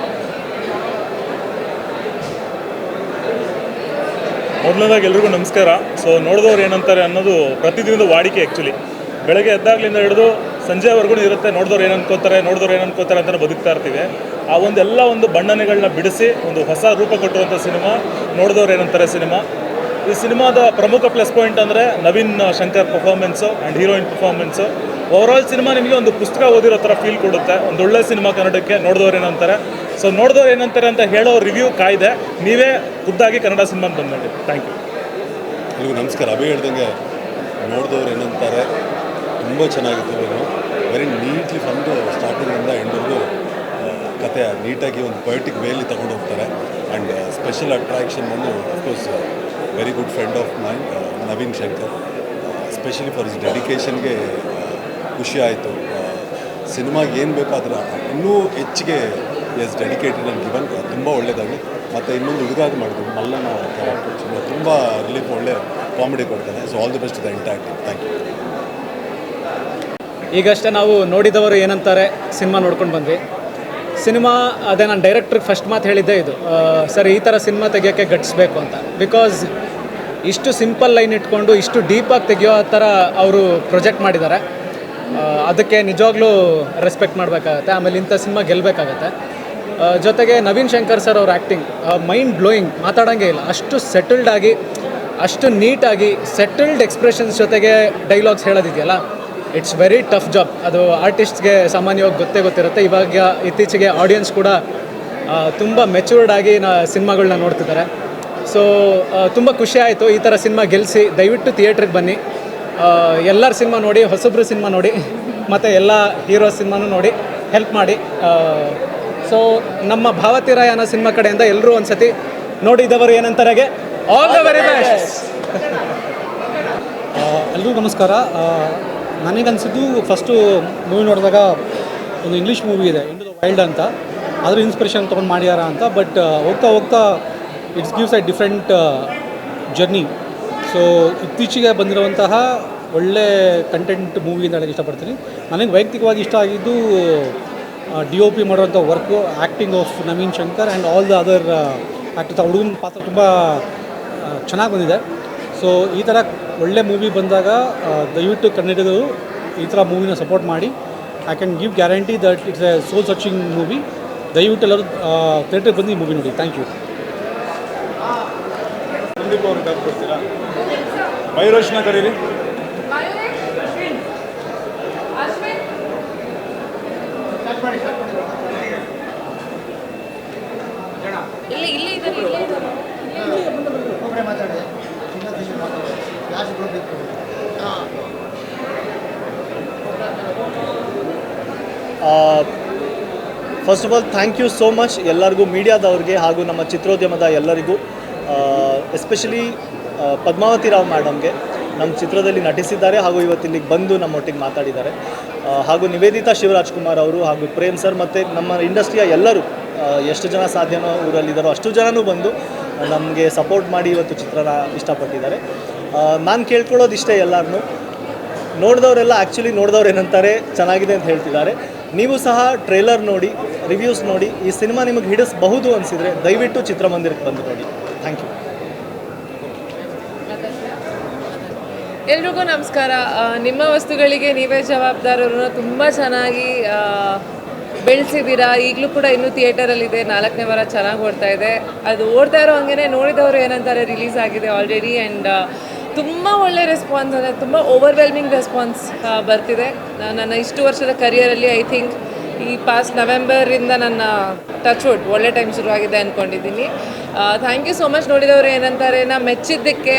ಮೊದಲನೇದಾಗಿ ಎಲ್ರಿಗೂ ನಮಸ್ಕಾರ. ಸೊ ನೋಡಿದವ್ರು ಏನಂತಾರೆ ಅನ್ನೋದು ಪ್ರತಿದಿನದ ವಾಡಿಕೆ. ಆ್ಯಕ್ಚುಲಿ ಬೆಳಗ್ಗೆ ಎದ್ದಾಗಲಿಂದ ಹಿಡಿದು ಸಂಜೆವರೆಗೂ ಇರುತ್ತೆ. ನೋಡಿದವ್ರು ಏನು ಅನ್ಕೋತಾರೆ ಅಂತ ಬದುಕ್ತಾ ಇರ್ತೀವಿ. ಆ ಒಂದು ಬಣ್ಣನೆಗಳನ್ನ ಬಿಡಿಸಿ ಒಂದು ಹೊಸ ರೂಪ ಕೊಟ್ಟಿರುವಂಥ ಸಿನಿಮಾ ನೋಡಿದವ್ರು ಏನಂತಾರೆ ಸಿನಿಮಾ. ಈ ಸಿನಿಮಾದ ಪ್ರಮುಖ ಪ್ಲಸ್ ಪಾಯಿಂಟ್ ಅಂದರೆ Naveen Shankar performance and heroine performance. Overall cinema ನಿಮಗೆ ಒಂದು ಪುಸ್ತಕ ಓದಿರೋ ಥರ ಫೀಲ್ ಕೊಡುತ್ತೆ. ಒಂದೊಳ್ಳೆ ಸಿನಿಮಾ ಕನ್ನಡಕ್ಕೆ. ನೋಡಿದವ್ರು ಏನಂತಾರೆ. ಸೊ ನೋಡಿದವ್ರು ಏನಂತಾರೆ ಅಂತ ಹೇಳೋ ರಿವ್ಯೂ ಕಾಯ್ದೆ. ನೀವೇ ಖುದ್ದಾಗಿ ಕನ್ನಡ ಸಿನಿಮಾ ಬಂದು ನೋಡಿ. Thank you. ಎಲ್ರಿಗೂ ನಮಸ್ಕಾರ. ಅಭಿ ಹೇಳ್ದಂಗೆ ನೋಡಿದವ್ರು ಏನಂತಾರೆ ತುಂಬ ಚೆನ್ನಾಗಿತ್ತು. ವೆರಿ ನೀಟ್ಲಿ ಫ್ರಮ್ದು ಸ್ಟಾರ್ಟಿಂಗಿಂದ ಎಂಡ್ವರೆಗೂ ಕತೆ ನೀಟಾಗಿ ಒಂದು ಪೊಯಿಟಿಕ್ ವೇಲಿ ತಗೊಂಡು ಹೋಗ್ತಾರೆ. ಆ್ಯಂಡ್ ಸ್ಪೆಷಲ್ ಅಟ್ರಾಕ್ಷನ್ ಬಂದು of course very good friend of mine Naveen Shankar. Specially for his ಡೆಡಿಕೇಷನ್ಗೆ ಖುಷಿ ಆಯಿತು. ಸಿನಿಮಾಗೆ ಏನು ಬೇಕೋ ಅದರ ಇನ್ನೂ ಹೆಚ್ಚಿಗೆ ಎಸ್ ಡೆಡಿಕೇಟೆಡ್ ಆ್ಯಂಡ್ ಗಿವನ್. ತುಂಬ ಒಳ್ಳೆಯದಾಗಿ. ಮತ್ತು ಇನ್ನೊಂದು ಹುಡುಗಾಗಿ ಮಾಡಿದ್ರು ಮಲ್ಲನ ಕ್ಯಾರೆಕ್ಟರ್ ತುಂಬ ರಿಲೀಫ್ ಒಳ್ಳೆ ಕಾಮಿಡಿ ಕೊಡ್ತಾನೆ. So all the best the entire team. Thank you. ಈಗಷ್ಟೇ ನಾವು ನೋಡಿದವರು ಏನಂತಾರೆ ಸಿನಿಮಾ ನೋಡ್ಕೊಂಡು ಬಂದ್ವಿ. ಸಿನಿಮಾ ಅದೇ ನಾನು ಡೈರೆಕ್ಟ್ರಿಗೆ ಫಸ್ಟ್ ಮಾತು ಹೇಳಿದ್ದೆ ಇದು, ಸರ್ ಈ ಥರ ಸಿನಿಮಾ ತೆಗಿಯೋಕ್ಕೆ ಗಟ್ಸ್ಬೇಕು ಅಂತ. ಬಿಕಾಸ್ ಇಷ್ಟು ಸಿಂಪಲ್ ಲೈನ್ ಇಟ್ಕೊಂಡು ಇಷ್ಟು ಡೀಪಾಗಿ ತೆಗಿಯೋ ಥರ ಅವರು ಪ್ರೊಜೆಕ್ಟ್ ಮಾಡಿದ್ದಾರೆ. ಅದಕ್ಕೆ ನಿಜವಾಗ್ಲೂ ರೆಸ್ಪೆಕ್ಟ್ ಮಾಡಬೇಕಾಗತ್ತೆ. ಆಮೇಲೆ ಇಂಥ ಸಿನಿಮಾ ಗೆಲ್ಲಬೇಕಾಗತ್ತೆ. ಜೊತೆಗೆ ನವೀನ್ ಶಂಕರ್ ಸರ್ ಅವ್ರ ಆ್ಯಕ್ಟಿಂಗ್ ಮೈಂಡ್ ಬ್ಲೋಯಿಂಗ್, ಮಾತಾಡೋಂಗೆ ಇಲ್ಲ. ಅಷ್ಟು ಸೆಟಲ್ಡ್ ಆಗಿ, ಅಷ್ಟು ನೀಟಾಗಿ ಸೆಟಲ್ಡ್ ಎಕ್ಸ್ಪ್ರೆಷನ್ಸ್ ಜೊತೆಗೆ ಡೈಲಾಗ್ಸ್ ಹೇಳೋದಿದೆಯಲ್ಲ, ಇಟ್ಸ್ ವೆರಿ ಟಫ್ ಜಾಬ್. ಅದು ಆರ್ಟಿಸ್ಟ್ಗೆ ಸಾಮಾನ್ಯವಾಗಿ ಗೊತ್ತಿರುತ್ತೆ. ಇವಾಗ ಇತ್ತೀಚೆಗೆ ಆಡಿಯನ್ಸ್ ಕೂಡ ತುಂಬ ಮೆಚೂರ್ಡ್ ಆಗಿ ಸಿನಿಮಾಗಳನ್ನ ನೋಡ್ತಿದ್ದಾರೆ. ಸೊ ತುಂಬ ಖುಷಿ ಆಯಿತು. ಈ ಥರ ಸಿನಿಮಾ ಗೆಲ್ಲಿಸಿ ದಯವಿಟ್ಟು ಥಿಯೇಟ್ರಿಗೆ ಬನ್ನಿ. ಎಲ್ಲರ ಸಿನಿಮಾ ನೋಡಿ, ಹೊಸಬ್ರು ಸಿನಿಮಾ ನೋಡಿ, ಮತ್ತು ಎಲ್ಲ ಹೀರೋ ಸಿನಿಮಾನು ನೋಡಿ ಹೆಲ್ಪ್ ಮಾಡಿ. ಸೊ ನಮ್ಮ ಭಾವತಿರಾಯನ ಸಿನಿಮಾ ಕಡೆಯಿಂದ ಎಲ್ಲರೂ ಒಂದ್ಸತಿ ನೋಡಿದವರು ಏನಂತಾರೆಗೆ ಆಲ್ ದ ವೆರಿ ಬೆಸ್ಟ್. ಎಲ್ರಿಗೂ ನಮಸ್ಕಾರ. ನನಗನ್ಸಿದ್ದು ಫಸ್ಟು ಮೂವಿ ನೋಡಿದಾಗ ಒಂದು ಇಂಗ್ಲೀಷ್ ಮೂವಿ ಇದೆ ಇಂಟು ದ ವೈಲ್ಡ್ ಅಂತ, ಅದ್ರ ಇನ್ಸ್ಪಿರೇಷನ್ ತೊಗೊಂಡು ಮಾಡ್ಯಾರ ಅಂತ. ಬಟ್ ಹೋಗ್ತಾ ಹೋಗ್ತಾ it's gives A different journey. So ಇತ್ತೀಚೆಗೆ ಬಂದಿರುವಂತಹ ಒಳ್ಳೆ ಕಂಟೆಂಟ್ ಮೂವಿ ಅಂತ ಹೇಳಕ್ಕೆ ಇಷ್ಟಪಡ್ತೀನಿ. ನನಗೆ ವೈಯಕ್ತಿಕವಾಗಿ ಇಷ್ಟ ಆಗಿದ್ದು DOP ಮಾಡುವಂಥ work, acting of Naveen Shankar and all the other actors. ಹುಡುಗನ ಪಾತ್ರ ತುಂಬ ಚೆನ್ನಾಗಿ ಬಂದಿದೆ. ಸೊ ಈ ಥರ ಒಳ್ಳೆ ಮೂವಿ ಬಂದಾಗ ದಯವಿಟ್ಟು ಕನ್ನಡಿಗರು ಈ ಥರ ಮೂವಿನ ಸಪೋರ್ಟ್ ಮಾಡಿ. I can give guarantee that it's a soul searching movie. ದಯವಿಟ್ಟು ಎಲ್ಲರೂ ಥಿಯೇಟ್ರಿಗೆ ಬಂದು ಈ ಮೂವಿ ನೋಡಿ. Thank you. ಸಂದೀಪ್ ಅವ್ರಿಗೆ ಕರ್ಕೊಡ್ತೀರಾ? ಮಯೂರೇಶ್ನ ಕರೀರಿ. First of all thank you so much ಎಲ್ಲರಿಗೂ, ಮೀಡಿಯಾದವ್ರಿಗೆ ಹಾಗೂ ನಮ್ಮ ಚಿತ್ರೋದ್ಯಮದ ಎಲ್ಲರಿಗೂ, ಎಸ್ಪೆಷಲಿ ಪದ್ಮಾವತಿ ರಾವ್ ಮೇಡಮ್ಗೆ ನಮ್ಮ ಚಿತ್ರದಲ್ಲಿ ನಟಿಸಿದ್ದಾರೆ ಹಾಗೂ ಇವತ್ತು ಇಲ್ಲಿಗೆ ಬಂದು ನಮ್ಮೊಟ್ಟಿಗೆ ಮಾತಾಡಿದ್ದಾರೆ. ಹಾಗೂ ನಿವೇದಿತಾ ಶಿವರಾಜ್ಕುಮಾರ್ ಅವರು ಹಾಗೂ ಪ್ರೇಮ್ ಸರ್ ಮತ್ತು ನಮ್ಮ ಇಂಡಸ್ಟ್ರಿಯ ಎಲ್ಲರೂ ಎಷ್ಟು ಜನ ಸಾಧ್ಯನೋ ಊರಲ್ಲಿದ್ದಾರೋ ಅಷ್ಟು ಜನನೂ ಬಂದು ನಮಗೆ ಸಪೋರ್ಟ್ ಮಾಡಿ ಇವತ್ತು ಚಿತ್ರನ ಇಷ್ಟಪಟ್ಟಿದ್ದಾರೆ. ನಾನು ಕೇಳ್ಕೊಳ್ಳೋದು ಇಷ್ಟೇ, ಎಲ್ಲರನ್ನೂ ನೋಡಿದವರೆಲ್ಲ ಆ್ಯಕ್ಚುಲಿ ನೋಡಿದವ್ರು ಏನಂತಾರೆ ಚೆನ್ನಾಗಿದೆ ಅಂತ ಹೇಳ್ತಿದ್ದಾರೆ. ನೀವು ಸಹ ಟ್ರೇಲರ್ ನೋಡಿ, ರಿವ್ಯೂಸ್ ನೋಡಿ, ಈ ಸಿನಿಮಾ ನಿಮಗೆ ಹಿಡಿಸಬಹುದು ಅನಿಸಿದರೆ ದಯವಿಟ್ಟು ಚಿತ್ರಮಂದಿರಕ್ಕೆ ಬಂದು ನೋಡಿ. Thank you. ಎಲ್ರಿಗೂ ನಮಸ್ಕಾರ. ನಿಮ್ಮ ವಸ್ತುಗಳಿಗೆ ನೀವೇ ಜವಾಬ್ದಾರರು. ತುಂಬ ಚೆನ್ನಾಗಿ ಬೆಳೆಸಿದ್ದೀರಾ. ಈಗಲೂ ಕೂಡ ಇನ್ನೂ ಥಿಯೇಟರಲ್ಲಿದೆ, 4ನೇ ವಾರ ಚೆನ್ನಾಗಿ ಓಡ್ತಾ ಇದೆ. ಅದು ಓಡ್ತಾ ಇರೋ ಹಂಗೆ ನೋಡಿದವರು ಏನಂತಾರೆ ರಿಲೀಸ್ ಆಗಿದೆ ಆಲ್ರೆಡಿ. ಆ್ಯಂಡ್ ತುಂಬ ಒಳ್ಳೆ ರೆಸ್ಪಾನ್ಸ್, ಅಂದರೆ ತುಂಬ ಓವರ್ವೆಲ್ಮಿಂಗ್ ರೆಸ್ಪಾನ್ಸ್ ಬರ್ತಿದೆ. ನನ್ನ ಇಷ್ಟು ವರ್ಷದ ಕರಿಯರಲ್ಲಿ ಐ ಥಿಂಕ್ ಈ ಪಾಸ್ಟ್ ನವೆಂಬರಿಂದ ನನ್ನ ಟಚ್ ವುಡ್ ಒಳ್ಳೆ ಟೈಮ್ ಶುರುವಾಗಿದೆ ಅಂದ್ಕೊಂಡಿದ್ದೀನಿ. Thank you so much. ನೋಡಿದವರು ಏನಂತಾರೆ ಮೆಚ್ಚಿದ್ದಕ್ಕೆ.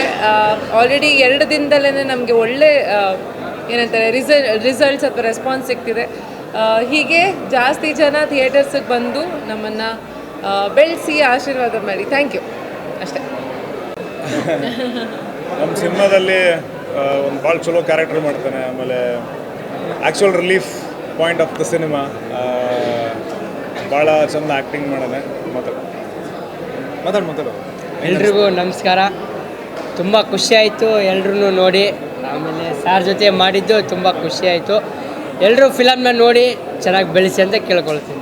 ಆಲ್ರೆಡಿ 2 ದಿನದಲ್ಲೇ ನಮಗೆ ಒಳ್ಳೆ ಏನಂತಾರೆ ರಿಸಲ್ಟ್ಸ್ ಅಥವಾ ರೆಸ್ಪಾನ್ಸ್ ಸಿಗ್ತಿದೆ. ಹೀಗೆ ಜಾಸ್ತಿ ಜನ ಥಿಯೇಟರ್ಸಿಗೆ ಬಂದು ನಮ್ಮನ್ನು ಬೆಳೆಸಿ ಆಶೀರ್ವಾದ ಮಾಡಿ. Thank you. ಅಷ್ಟೇ. ನಮ್ಮ ಸಿನಿಮಾದಲ್ಲಿ ಒಂದು ಭಾಳ ಚಲೋ ಕ್ಯಾರೆಕ್ಟರ್ ಮಾಡ್ತಾನೆ. ಆಮೇಲೆ actual relief point of the cinema, ಭಾಳ ಚೆಂದ ಆ್ಯಕ್ಟಿಂಗ್ ಮಾಡೋಣ. ಮಾತಾಡು. ಎಲ್ರಿಗೂ ನಮಸ್ಕಾರ. ತುಂಬ ಖುಷಿಯಾಯಿತು ಎಲ್ಲರೂ ನೋಡಿ. ಆಮೇಲೆ ಸಾರ್ ಜೊತೆ ಮಾಡಿದ್ದು ತುಂಬ ಖುಷಿಯಾಯಿತು. ಎಲ್ಲರೂ ಫಿಲಮ್ನ ನೋಡಿ ಚೆನ್ನಾಗಿ ಬೆಳೆಸಿ ಅಂತ ಕೇಳ್ಕೊಳ್ತೀನಿ.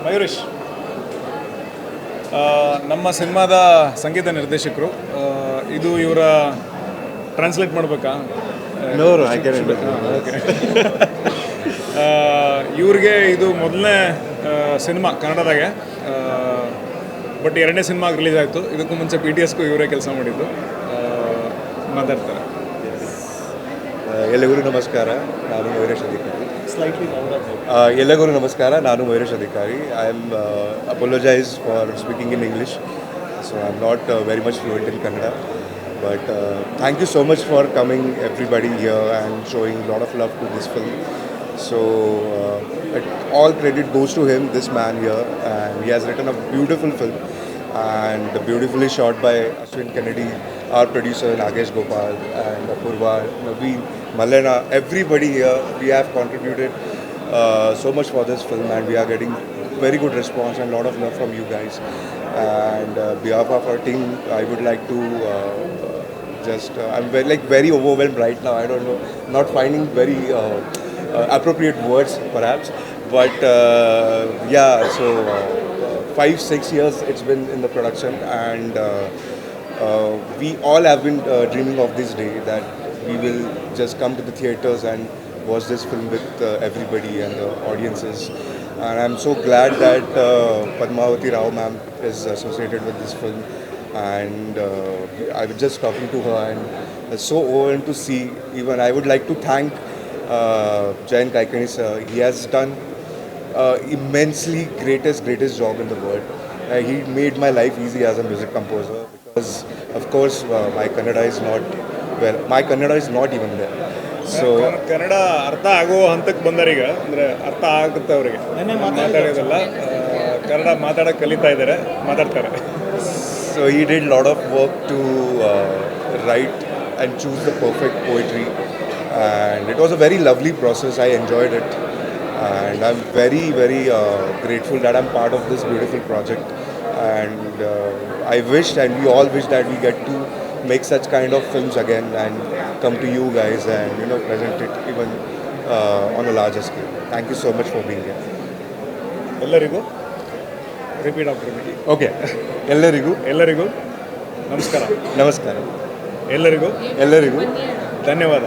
ಮಯೂರೇಶ್ ನಮ್ಮ ಸಿನಿಮಾದ ಸಂಗೀತ ನಿರ್ದೇಶಕರು. ಇದು ಇವರ ಟ್ರಾನ್ಸ್ಲೇಟ್ ಮಾಡಬೇಕಾ? ಇವ್ರಿಗೆ ಇದು ಮೊದಲನೇ ಸಿನಿಮಾ ಕನ್ನಡದಾಗೆ, ಬಟ್ 2ನೇ ಸಿನಿಮಾ ರಿಲೀಸ್ ಆಯಿತು. ಇದಕ್ಕೂ ಮುಂಚೆ PTSಗೂ ಇವರೇ ಕೆಲಸ ಮಾಡಿದ್ದು. ಮಾತಾಡ್ತಾರೆ. ಎಲ್ಲರಿಗೂ ನಮಸ್ಕಾರ, ನಾನು ಮಯೂರೇಶ್ ಅಧಿಕಾರಿ. ಎಲ್ಲರಿಗೂ ನಮಸ್ಕಾರ, ನಾನು Mayuresh Adhikari. I am apologise for speaking in English. So I am not very much fluent in Kannada. But thank you so much for coming, everybody here, and showing a lot of love to this film. So all credit goes to him, this man here, and he has written a beautiful film, and beautifully shot by Ashwin Kennedy, our producer Nagesh Gopal, and Apurva, Naveen, Malena. Everybody here, we have contributed so much for this film, and we are getting very good response and a lot of love from you guys. And behalf of our team, I would like to I'm very overwhelmed right now. I don't know, not finding very appropriate words perhaps, but yeah. So 5-6 years it's been in the production, and we all have been dreaming of this day that we will just come to the theaters and watch this film with everybody and the audiences. And I'm so glad that Padmavati Rao ma'am is associated with this film. And I was just talking to her, and it's so overwhelmed to see. Even I would like to thank Jayant Kaikani sir. He has done immensely greatest job in the world. He made my life easy as a music composer, because of course, my Kannada is not well. My Kannada is not even there. So Kannada ಅರ್ಥ ಆಗೋ ಹಂತಕ್ಕೆ ಬಂದರೀಗ, ಅಂದರೆ ಅರ್ಥ ಆಗುತ್ತೆ ಅವರಿಗೆ, ಮಾತಾಡೋದಲ್ಲ, ಕನ್ನಡ ಮಾತಾಡೋಕ್ಕೆ ಕಲಿತಾ ಇದ್ದಾರೆ, ಮಾತಾಡ್ತಾರೆ. So he did a lot of work to write and choose the perfect poetry, and it was a very lovely process. I enjoyed it, and I'm very, very grateful that I'm part of this beautiful project. And I wish, and we all wish, that we get to make such kind of films again and come to you guys and present it even on a larger scale. Thank you so much for being here. ಎಲ್ಲರಿಗೂ ರಿಪೀಟ್ ಆಫ್ಟರ್ ಮೀ. ಓಕೆ. ಎಲ್ಲರಿಗೂ ನಮಸ್ಕಾರ. ನಮಸ್ಕಾರ. ಎಲ್ಲರಿಗೂ ಧನ್ಯವಾದ.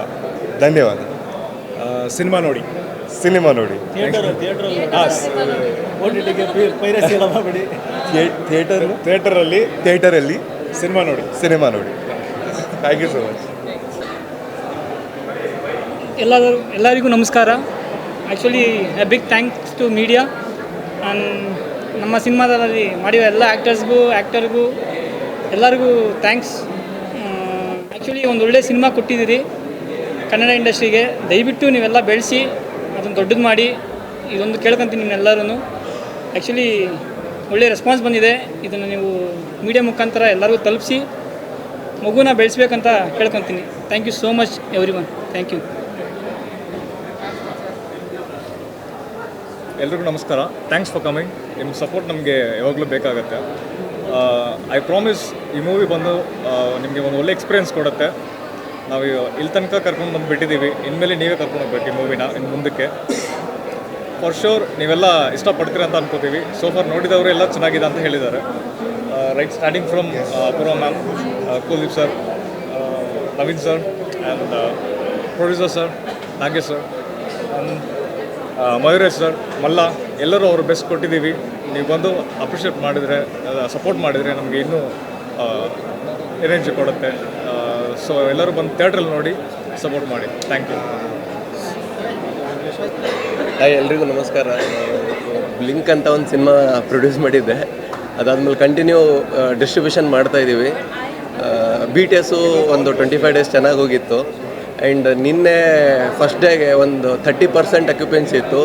ಸಿನಿಮಾ ನೋಡಿ. ಥಿಯೇಟರಲ್ಲಿ ಸಿನಿಮಾ ನೋಡಿ. Thank you so much. ಎಲ್ಲರಿಗೂ ನಮಸ್ಕಾರ. Actually a big thanks to media and ನಮ್ಮ ಸಿನಿಮಾದಲ್ಲಿ ಮಾಡಿರೋ ಎಲ್ಲ ಆ್ಯಕ್ಟರ್ಗೂ ಎಲ್ಲರಿಗೂ ಥ್ಯಾಂಕ್ಸ್. ಆ್ಯಕ್ಚುಲಿ ಒಂದು ಒಳ್ಳೆ ಸಿನಿಮಾ ಕೊಟ್ಟಿದ್ದೀರಿ ಕನ್ನಡ ಇಂಡಸ್ಟ್ರಿಗೆ. ದಯವಿಟ್ಟು ನೀವೆಲ್ಲ ಬೆಳೆಸಿ ಅದನ್ನು ದೊಡ್ಡದು ಮಾಡಿ, ಇದೊಂದು ಕೇಳ್ಕೊತೀನಿ ನಿಮ್ಮೆಲ್ಲರೂ. ಆ್ಯಕ್ಚುಲಿ ಒಳ್ಳೆ ರೆಸ್ಪಾನ್ಸ್ ಬಂದಿದೆ. ಇದನ್ನು ನೀವು ಮೀಡಿಯಾ ಮುಖಾಂತರ ಎಲ್ಲರಿಗೂ ತಲುಪಿಸಿ ಮಗುನ ಬೆಳೆಸ್ಬೇಕಂತ ಕೇಳ್ಕೊತೀನಿ. Thank you so much everyone. Thank you. ಎಲ್ರಿಗೂ ನಮಸ್ಕಾರ. Thanks for coming. ನಿಮ್ಮ ಸಪೋರ್ಟ್ ನಮಗೆ ಯಾವಾಗಲೂ ಬೇಕಾಗತ್ತೆ. ಐ ಪ್ರಾಮಿಸ್ ಈ ಮೂವಿ ಬಂದು ನಿಮಗೆ ಒಂದು ಒಳ್ಳೆ ಎಕ್ಸ್ಪೀರಿಯೆನ್ಸ್ ಕೊಡುತ್ತೆ. ನಾವು ಇಲ್ಲಿ ತನಕ ಕರ್ಕೊಂಡು ಬಂದುಬಿಟ್ಟಿದ್ದೀವಿ, ಇನ್ಮೇಲೆ ನೀವೇ ಕರ್ಕೊಂಡು ಹೋಗ್ಬೇಕು ಈ ಮೂವಿನ ಇನ್ನು ಮುಂದಕ್ಕೆ. ಫಾರ್ ಶೋರ್ ನೀವೆಲ್ಲ ಇಷ್ಟಪಡ್ತೀರ ಅಂತ ಅನ್ಕೋತೀವಿ. ಸೋಫಾರ್ ನೋಡಿದವರು ಎಲ್ಲ ಚೆನ್ನಾಗಿದೆ ಅಂತ ಹೇಳಿದ್ದಾರೆ. Right starting from Apoorva ma'am, Kuldeep sir, Naveen sir and producer sir, Nagesh sir, Mayuresh sir, Malla, ಎಲ್ಲರೂ ಅವರು ಬೆಸ್ಟ್ ಕೊಟ್ಟಿದ್ದೀವಿ. ನೀವು ಬಂದು ಅಪ್ರಿಷಿಯೇಟ್ ಮಾಡಿದರೆ, ಸಪೋರ್ಟ್ ಮಾಡಿದರೆ ನಮಗೆ ಇನ್ನೂ ಎನರ್ಜಿ ಕೊಡುತ್ತೆ. ಸೊ ಎಲ್ಲರೂ ಬಂದು ಥಿಯೇಟ್ರಲ್ಲಿ ನೋಡಿ ಸಪೋರ್ಟ್ ಮಾಡಿ. Thank you. ಎಲ್ರಿಗೂ ನಮಸ್ಕಾರ. ಬ್ಲಿಂಕ್ ಅಂತ ಒಂದು ಸಿನಿಮಾ ಪ್ರೊಡ್ಯೂಸ್ ಮಾಡಿದ್ದೆ. ಅದಾದಮೇಲೆ ಕಂಟಿನ್ಯೂ ಡಿಸ್ಟ್ರಿಬ್ಯೂಷನ್ ಮಾಡ್ತಾಯಿದ್ದೀವಿ. BTS ಒಂದು 25 ಡೇಸ್ ಚೆನ್ನಾಗಿ ಹೋಗಿತ್ತು. ಆ್ಯಂಡ್ ನಿನ್ನೆ ಫಸ್ಟ್ ಡೇಗೆ ಒಂದು 30% ಅಕ್ಯುಪೆನ್ಸಿ ಇತ್ತು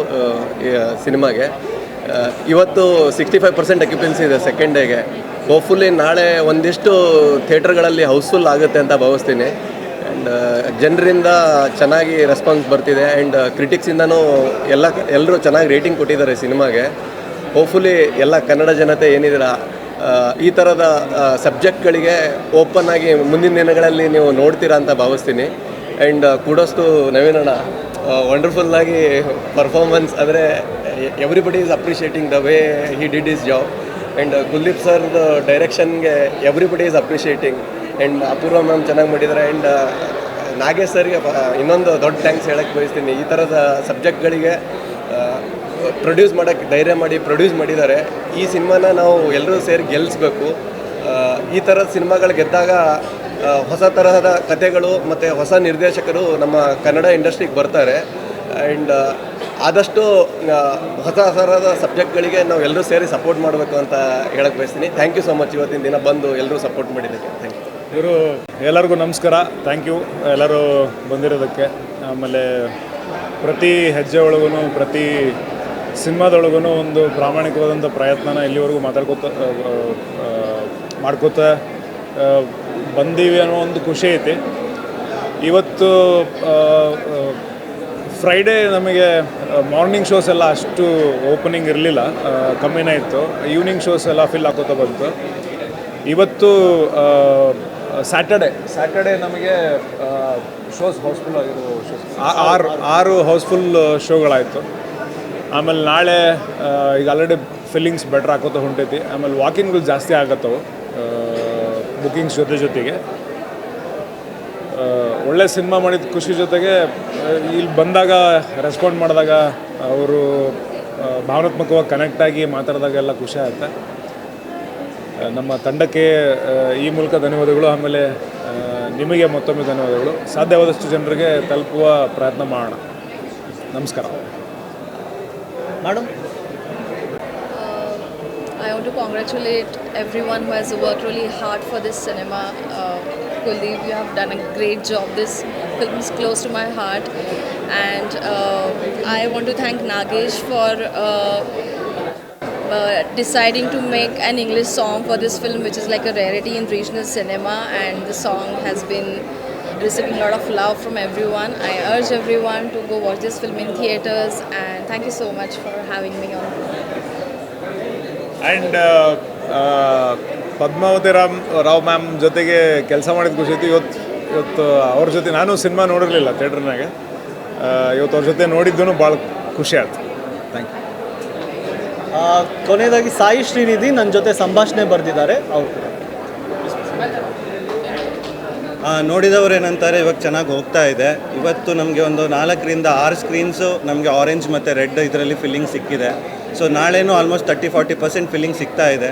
ಸಿನಿಮಾಗೆ. ಇವತ್ತು 65% ಅಕ್ಯುಪೆನ್ಸಿ ಇದೆ ಸೆಕೆಂಡ್ ಡೇಗೆ. ಹೋಪ್ಫುಲಿ ನಾಳೆ ಒಂದಿಷ್ಟು ಥಿಯೇಟರ್ಗಳಲ್ಲಿ ಹೌಸ್ಫುಲ್ ಆಗುತ್ತೆ ಅಂತ ಭಾವಿಸ್ತೀನಿ. ಆ್ಯಂಡ್ ಜನರಿಂದ ಚೆನ್ನಾಗಿ ರೆಸ್ಪಾನ್ಸ್ ಬರ್ತಿದೆ. ಆ್ಯಂಡ್ ಕ್ರಿಟಿಕ್ಸಿಂದನೂ ಎಲ್ಲರೂ ಚೆನ್ನಾಗಿ ರೇಟಿಂಗ್ ಕೊಟ್ಟಿದ್ದಾರೆ ಸಿನಿಮಾಗೆ. ಹೋಪ್ಫುಲಿ ಎಲ್ಲ ಕನ್ನಡ ಜನತೆ ಏನಿದ್ದೀರ ಈ ಥರದ ಸಬ್ಜೆಕ್ಟ್ಗಳಿಗೆ ಓಪನ್ ಆಗಿ ಮುಂದಿನ ದಿನಗಳಲ್ಲಿ ನೀವು ನೋಡ್ತೀರಾ ಅಂತ ಭಾವಿಸ್ತೀನಿ. ಆ್ಯಂಡ್ ಕುಡೋಸ್ ಟು ನವೀನಣ್ಣ, ವಂಡರ್ಫುಲ್ಲಾಗಿ ಪರ್ಫಾರ್ಮೆನ್ಸ್. ಅಂದರೆ everybody is appreciating the way he did his job. And Kuldeep ಸರ್ದು ಡೈರೆಕ್ಷನ್ಗೆ everybody is appreciating. And Apoorva ma'am ಚೆನ್ನಾಗಿ ಮಾಡಿದ್ದಾರೆ. ಆ್ಯಂಡ್ ನಾಗೇಶ್ ಸರ್ಗೆ ಇನ್ನೊಂದು ದೊಡ್ಡ ಥ್ಯಾಂಕ್ಸ್ ಹೇಳಕ್ಕೆ ಬಯಸ್ತೀನಿ. ಈ ಥರದ ಸಬ್ಜೆಕ್ಟ್ಗಳಿಗೆ ಪ್ರೊಡ್ಯೂಸ್ ಮಾಡೋಕ್ಕೆ ಧೈರ್ಯ ಮಾಡಿ ಪ್ರೊಡ್ಯೂಸ್ ಮಾಡಿದ್ದಾರೆ. ಈ ಸಿನಿಮಾನ ನಾವು ಎಲ್ಲರೂ ಸೇರಿ ಗೆಲ್ಲಿಸ್ಬೇಕು. ಈ ಥರದ ಸಿನಿಮಾಗಳು ಗೆದ್ದಾಗ ಹೊಸ ತರಹದ ಕಥೆಗಳು ಮತ್ತು ಹೊಸ ನಿರ್ದೇಶಕರು ನಮ್ಮ ಕನ್ನಡ ಇಂಡಸ್ಟ್ರಿಗೆ ಬರ್ತಾರೆ. ಆ್ಯಂಡ್ ಆದಷ್ಟು ಹೊಸ ಥರದ ಸಬ್ಜೆಕ್ಟ್ಗಳಿಗೆ ನಾವು ಎಲ್ಲರೂ ಸೇರಿ ಸಪೋರ್ಟ್ ಮಾಡಬೇಕು ಅಂತ ಹೇಳಕ್ಕೆ ಬಯಸ್ತೀನಿ. ಥ್ಯಾಂಕ್ ಯು ಸೊ ಮಚ್ ಇವತ್ತಿನ ದಿನ ಬಂದು ಎಲ್ಲರೂ ಸಪೋರ್ಟ್ ಮಾಡಿದ್ದಕ್ಕೆ. Thank you. ಇವರು ಎಲ್ಲರಿಗೂ ನಮಸ್ಕಾರ. ಥ್ಯಾಂಕ್ ಯು ಎಲ್ಲರೂ ಬಂದಿರೋದಕ್ಕೆ. ಆಮೇಲೆ ಪ್ರತಿ ಹೆಜ್ಜೆ ಒಳಗೂ ಪ್ರತಿ ಸಿನಿಮಾದೊಳಗೂ ಒಂದು ಪ್ರಾಮಾಣಿಕವಾದಂಥ ಪ್ರಯತ್ನನ ಇಲ್ಲಿವರೆಗೂ ಮಾಡ್ಕೋತ ಬಂದೀವಿ ಅನ್ನೋ ಒಂದು ಖುಷಿ ಐತಿ. ಇವತ್ತು ಫ್ರೈಡೇ ನಮಗೆ ಮಾರ್ನಿಂಗ್ ಶೋಸ್ ಎಲ್ಲ ಅಷ್ಟು ಓಪನಿಂಗ್ ಇರಲಿಲ್ಲ, ಕಮ್ಮಿನೇ ಇತ್ತು. ಈವ್ನಿಂಗ್ ಶೋಸ್ ಎಲ್ಲ ಫಿಲ್ ಹಾಕೋತಾ ಬಂತು. ಇವತ್ತು ಸ್ಯಾಟರ್ಡೇ ನಮಗೆ ಶೋಸ್ ಹೌಸ್ಫುಲ್ ಆಗಿರೋ ಶೋಸ್ 6 ಹೌಸ್ಫುಲ್ ಶೋಗಳಾಯಿತು. ಆಮೇಲೆ ನಾಳೆ ಈಗ ಆಲ್ರೆಡಿ ಫಿಲ್ಲಿಂಗ್ಸ್ ಬೆಟ್ರ್ ಹಾಕೋತಾ ಹೊಂಟೈತಿ. ಆಮೇಲೆ ವಾಕಿಂಗ್ಗಳು ಜಾಸ್ತಿ ಆಗತ್ತವು ಬುಕ್ಕಿಂಗ್ಸ್ ಜೊತೆಗೆ. ಒಳ್ಳೆ ಸಿನಿಮಾ ಮಾಡಿದ ಖುಷಿ ಜೊತೆಗೆ ಇಲ್ಲಿ ಬಂದಾಗ ರೆಸ್ಪಾಂಡ್ ಮಾಡಿದಾಗ ಅವರು ಭಾವನಾತ್ಮಕವಾಗಿ ಕನೆಕ್ಟ್ ಆಗಿ ಮಾತಾಡಿದಾಗೆಲ್ಲ ಖುಷಿ ಆಗುತ್ತೆ. ನಮ್ಮ ತಂಡಕ್ಕೆ ಈ ಮೂಲಕ ಧನ್ಯವಾದಗಳು. ಆಮೇಲೆ ನಿಮಗೆ ಮತ್ತೊಮ್ಮೆ ಧನ್ಯವಾದಗಳು. ಸಾಧ್ಯವಾದಷ್ಟು ಜನರಿಗೆ ತಲುಪುವ ಪ್ರಯತ್ನ ಮಾಡೋಣ. ನಮಸ್ಕಾರ. Madam, I want to congratulate everyone who has worked really hard for this cinema. Kuldeep, you have done a great job. This film is close to my heart, and I want to thank Nagesh for deciding to make an English song for this film, which is like a rarity in regional cinema, and the song has been receiving a lot of love from everyone. I urge everyone to go watch this film in theaters, and thank you so much for having me on. And Padmavathi Rao ma'am ಜೊತೆಗೆ ಕೆಲಸ ಮಾಡಿದ ಖುಷಿ ಇತ್ತು. ಇವತ್ತು ಅವ್ರ ಜೊತೆ ನಾನು ಸಿನಿಮಾ ನೋಡಿರಲಿಲ್ಲ ಥಿಯೇಟ್ರ್ನಾಗೆ, ಇವತ್ತು ಅವ್ರ ಜೊತೆ ನೋಡಿದ್ದೂ ಭಾಳ ಖುಷಿ ಆಯ್ತು. Thank you. ಕೊನೆಯದಾಗಿ ಸಾಯಿ ಶ್ರೀನಿಧಿ ನನ್ನ ಜೊತೆ ಸಂಭಾಷಣೆ ಬರೆದಿದ್ದಾರೆ. ಅವರು ನೋಡಿದವರು ಏನಂತಾರೆ, ಇವಾಗ ಚೆನ್ನಾಗಿ ಹೋಗ್ತಾ ಇದೆ. ಇವತ್ತು ನಮಗೆ ಒಂದು 4ರಿಂದ 6 ಸ್ಕ್ರೀನ್ಸು ನಮಗೆ ಆರೆಂಜ್ ಮತ್ತು ರೆಡ್ ಇದರಲ್ಲಿ ಫಿಲ್ಲಿಂಗ್ ಸಿಕ್ಕಿದೆ. ಸೊ ನಾಳೆನೂ ಆಲ್ಮೋಸ್ಟ್ 30-40% ಫಿಲ್ಲಿಂಗ್ ಸಿಗ್ತಾ ಇದೆ.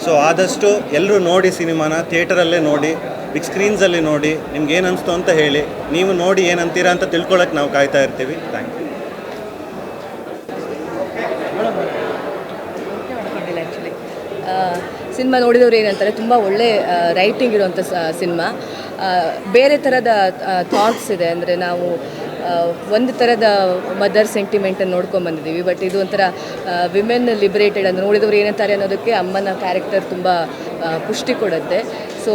ಸೊ ಆದಷ್ಟು ಎಲ್ಲರೂ ನೋಡಿ, ಸಿನಿಮಾನ ಥಿಯೇಟರಲ್ಲೇ ನೋಡಿ, ಬಿಗ್ ಸ್ಕ್ರೀನ್ಸಲ್ಲಿ ನೋಡಿ, ನಿಮ್ಗೆ ಏನು ಅನಿಸ್ತು ಅಂತ ಹೇಳಿ. ನೀವು ನೋಡಿ ಏನಂತೀರಾ ಅಂತ ತಿಳ್ಕೊಳ್ಳೋಕೆ ನಾವು ಕಾಯ್ತಾ ಇರ್ತೀವಿ. Thank you. ಸಿನಿಮಾ ನೋಡಿದವರು ಏನಂತಾರೆ, ತುಂಬ ಒಳ್ಳೆ ರೈಟಿಂಗ್ ಇರುವಂಥ ಸಿನಿಮಾ. ಬೇರೆ ಥರದ ಥಾಟ್ಸ್ ಇದೆ. ಅಂದರೆ ನಾವು ಒಂದು ಥರದ ಮದರ್ ಸೆಂಟಿಮೆಂಟನ್ನು ನೋಡ್ಕೊಂಬಂದಿದ್ದೀವಿ, ಬಟ್ ಇದು ಒಂಥರ ವಿಮೆನ್ ಲಿಬರೇಟೆಡ್ ಅಂತ ನೋಡಿದವರು ಏನಂತಾರೆ ಅನ್ನೋದಕ್ಕೆ ಅಮ್ಮನ ಕ್ಯಾರೆಕ್ಟರ್ ತುಂಬ ಪುಷ್ಟಿ ಕೊಡುತ್ತೆ. ಸೊ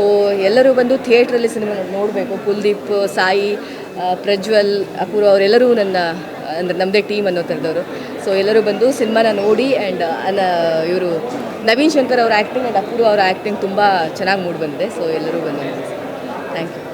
ಎಲ್ಲರೂ ಬಂದು ಥಿಯೇಟ್ರಲ್ಲಿ ಸಿನಿಮಾ ನೋಡಬೇಕು. ಕುಲ್ದೀಪ್, ಸಾಯಿ, ಪ್ರಜ್ವಲ್, ಅಪೂರ್ವ ಅವರೆಲ್ಲರೂ ಅಂದರೆ ನಮ್ಮದೇ ಟೀಮ್ ಅನ್ನೋ ಥರದವರು. ಸೊ ಎಲ್ಲರೂ ಬಂದು ಸಿನಿಮಾನ ನೋಡಿ. ಆ್ಯಂಡ್ ಇವರು ನವೀನ್ ಶಂಕರ್ ಅವರ ಆ್ಯಕ್ಟಿಂಗ್ ಆ್ಯಂಡ್ ಅಪೂರ್ವ ಅವರ ಆ್ಯಕ್ಟಿಂಗ್ ತುಂಬ ಚೆನ್ನಾಗಿ ಮೂಡಿ ಬಂದಿದೆ. ಸೊ ಎಲ್ಲರೂ ಬಂದು ಥ್ಯಾಂಕ್ ಯು.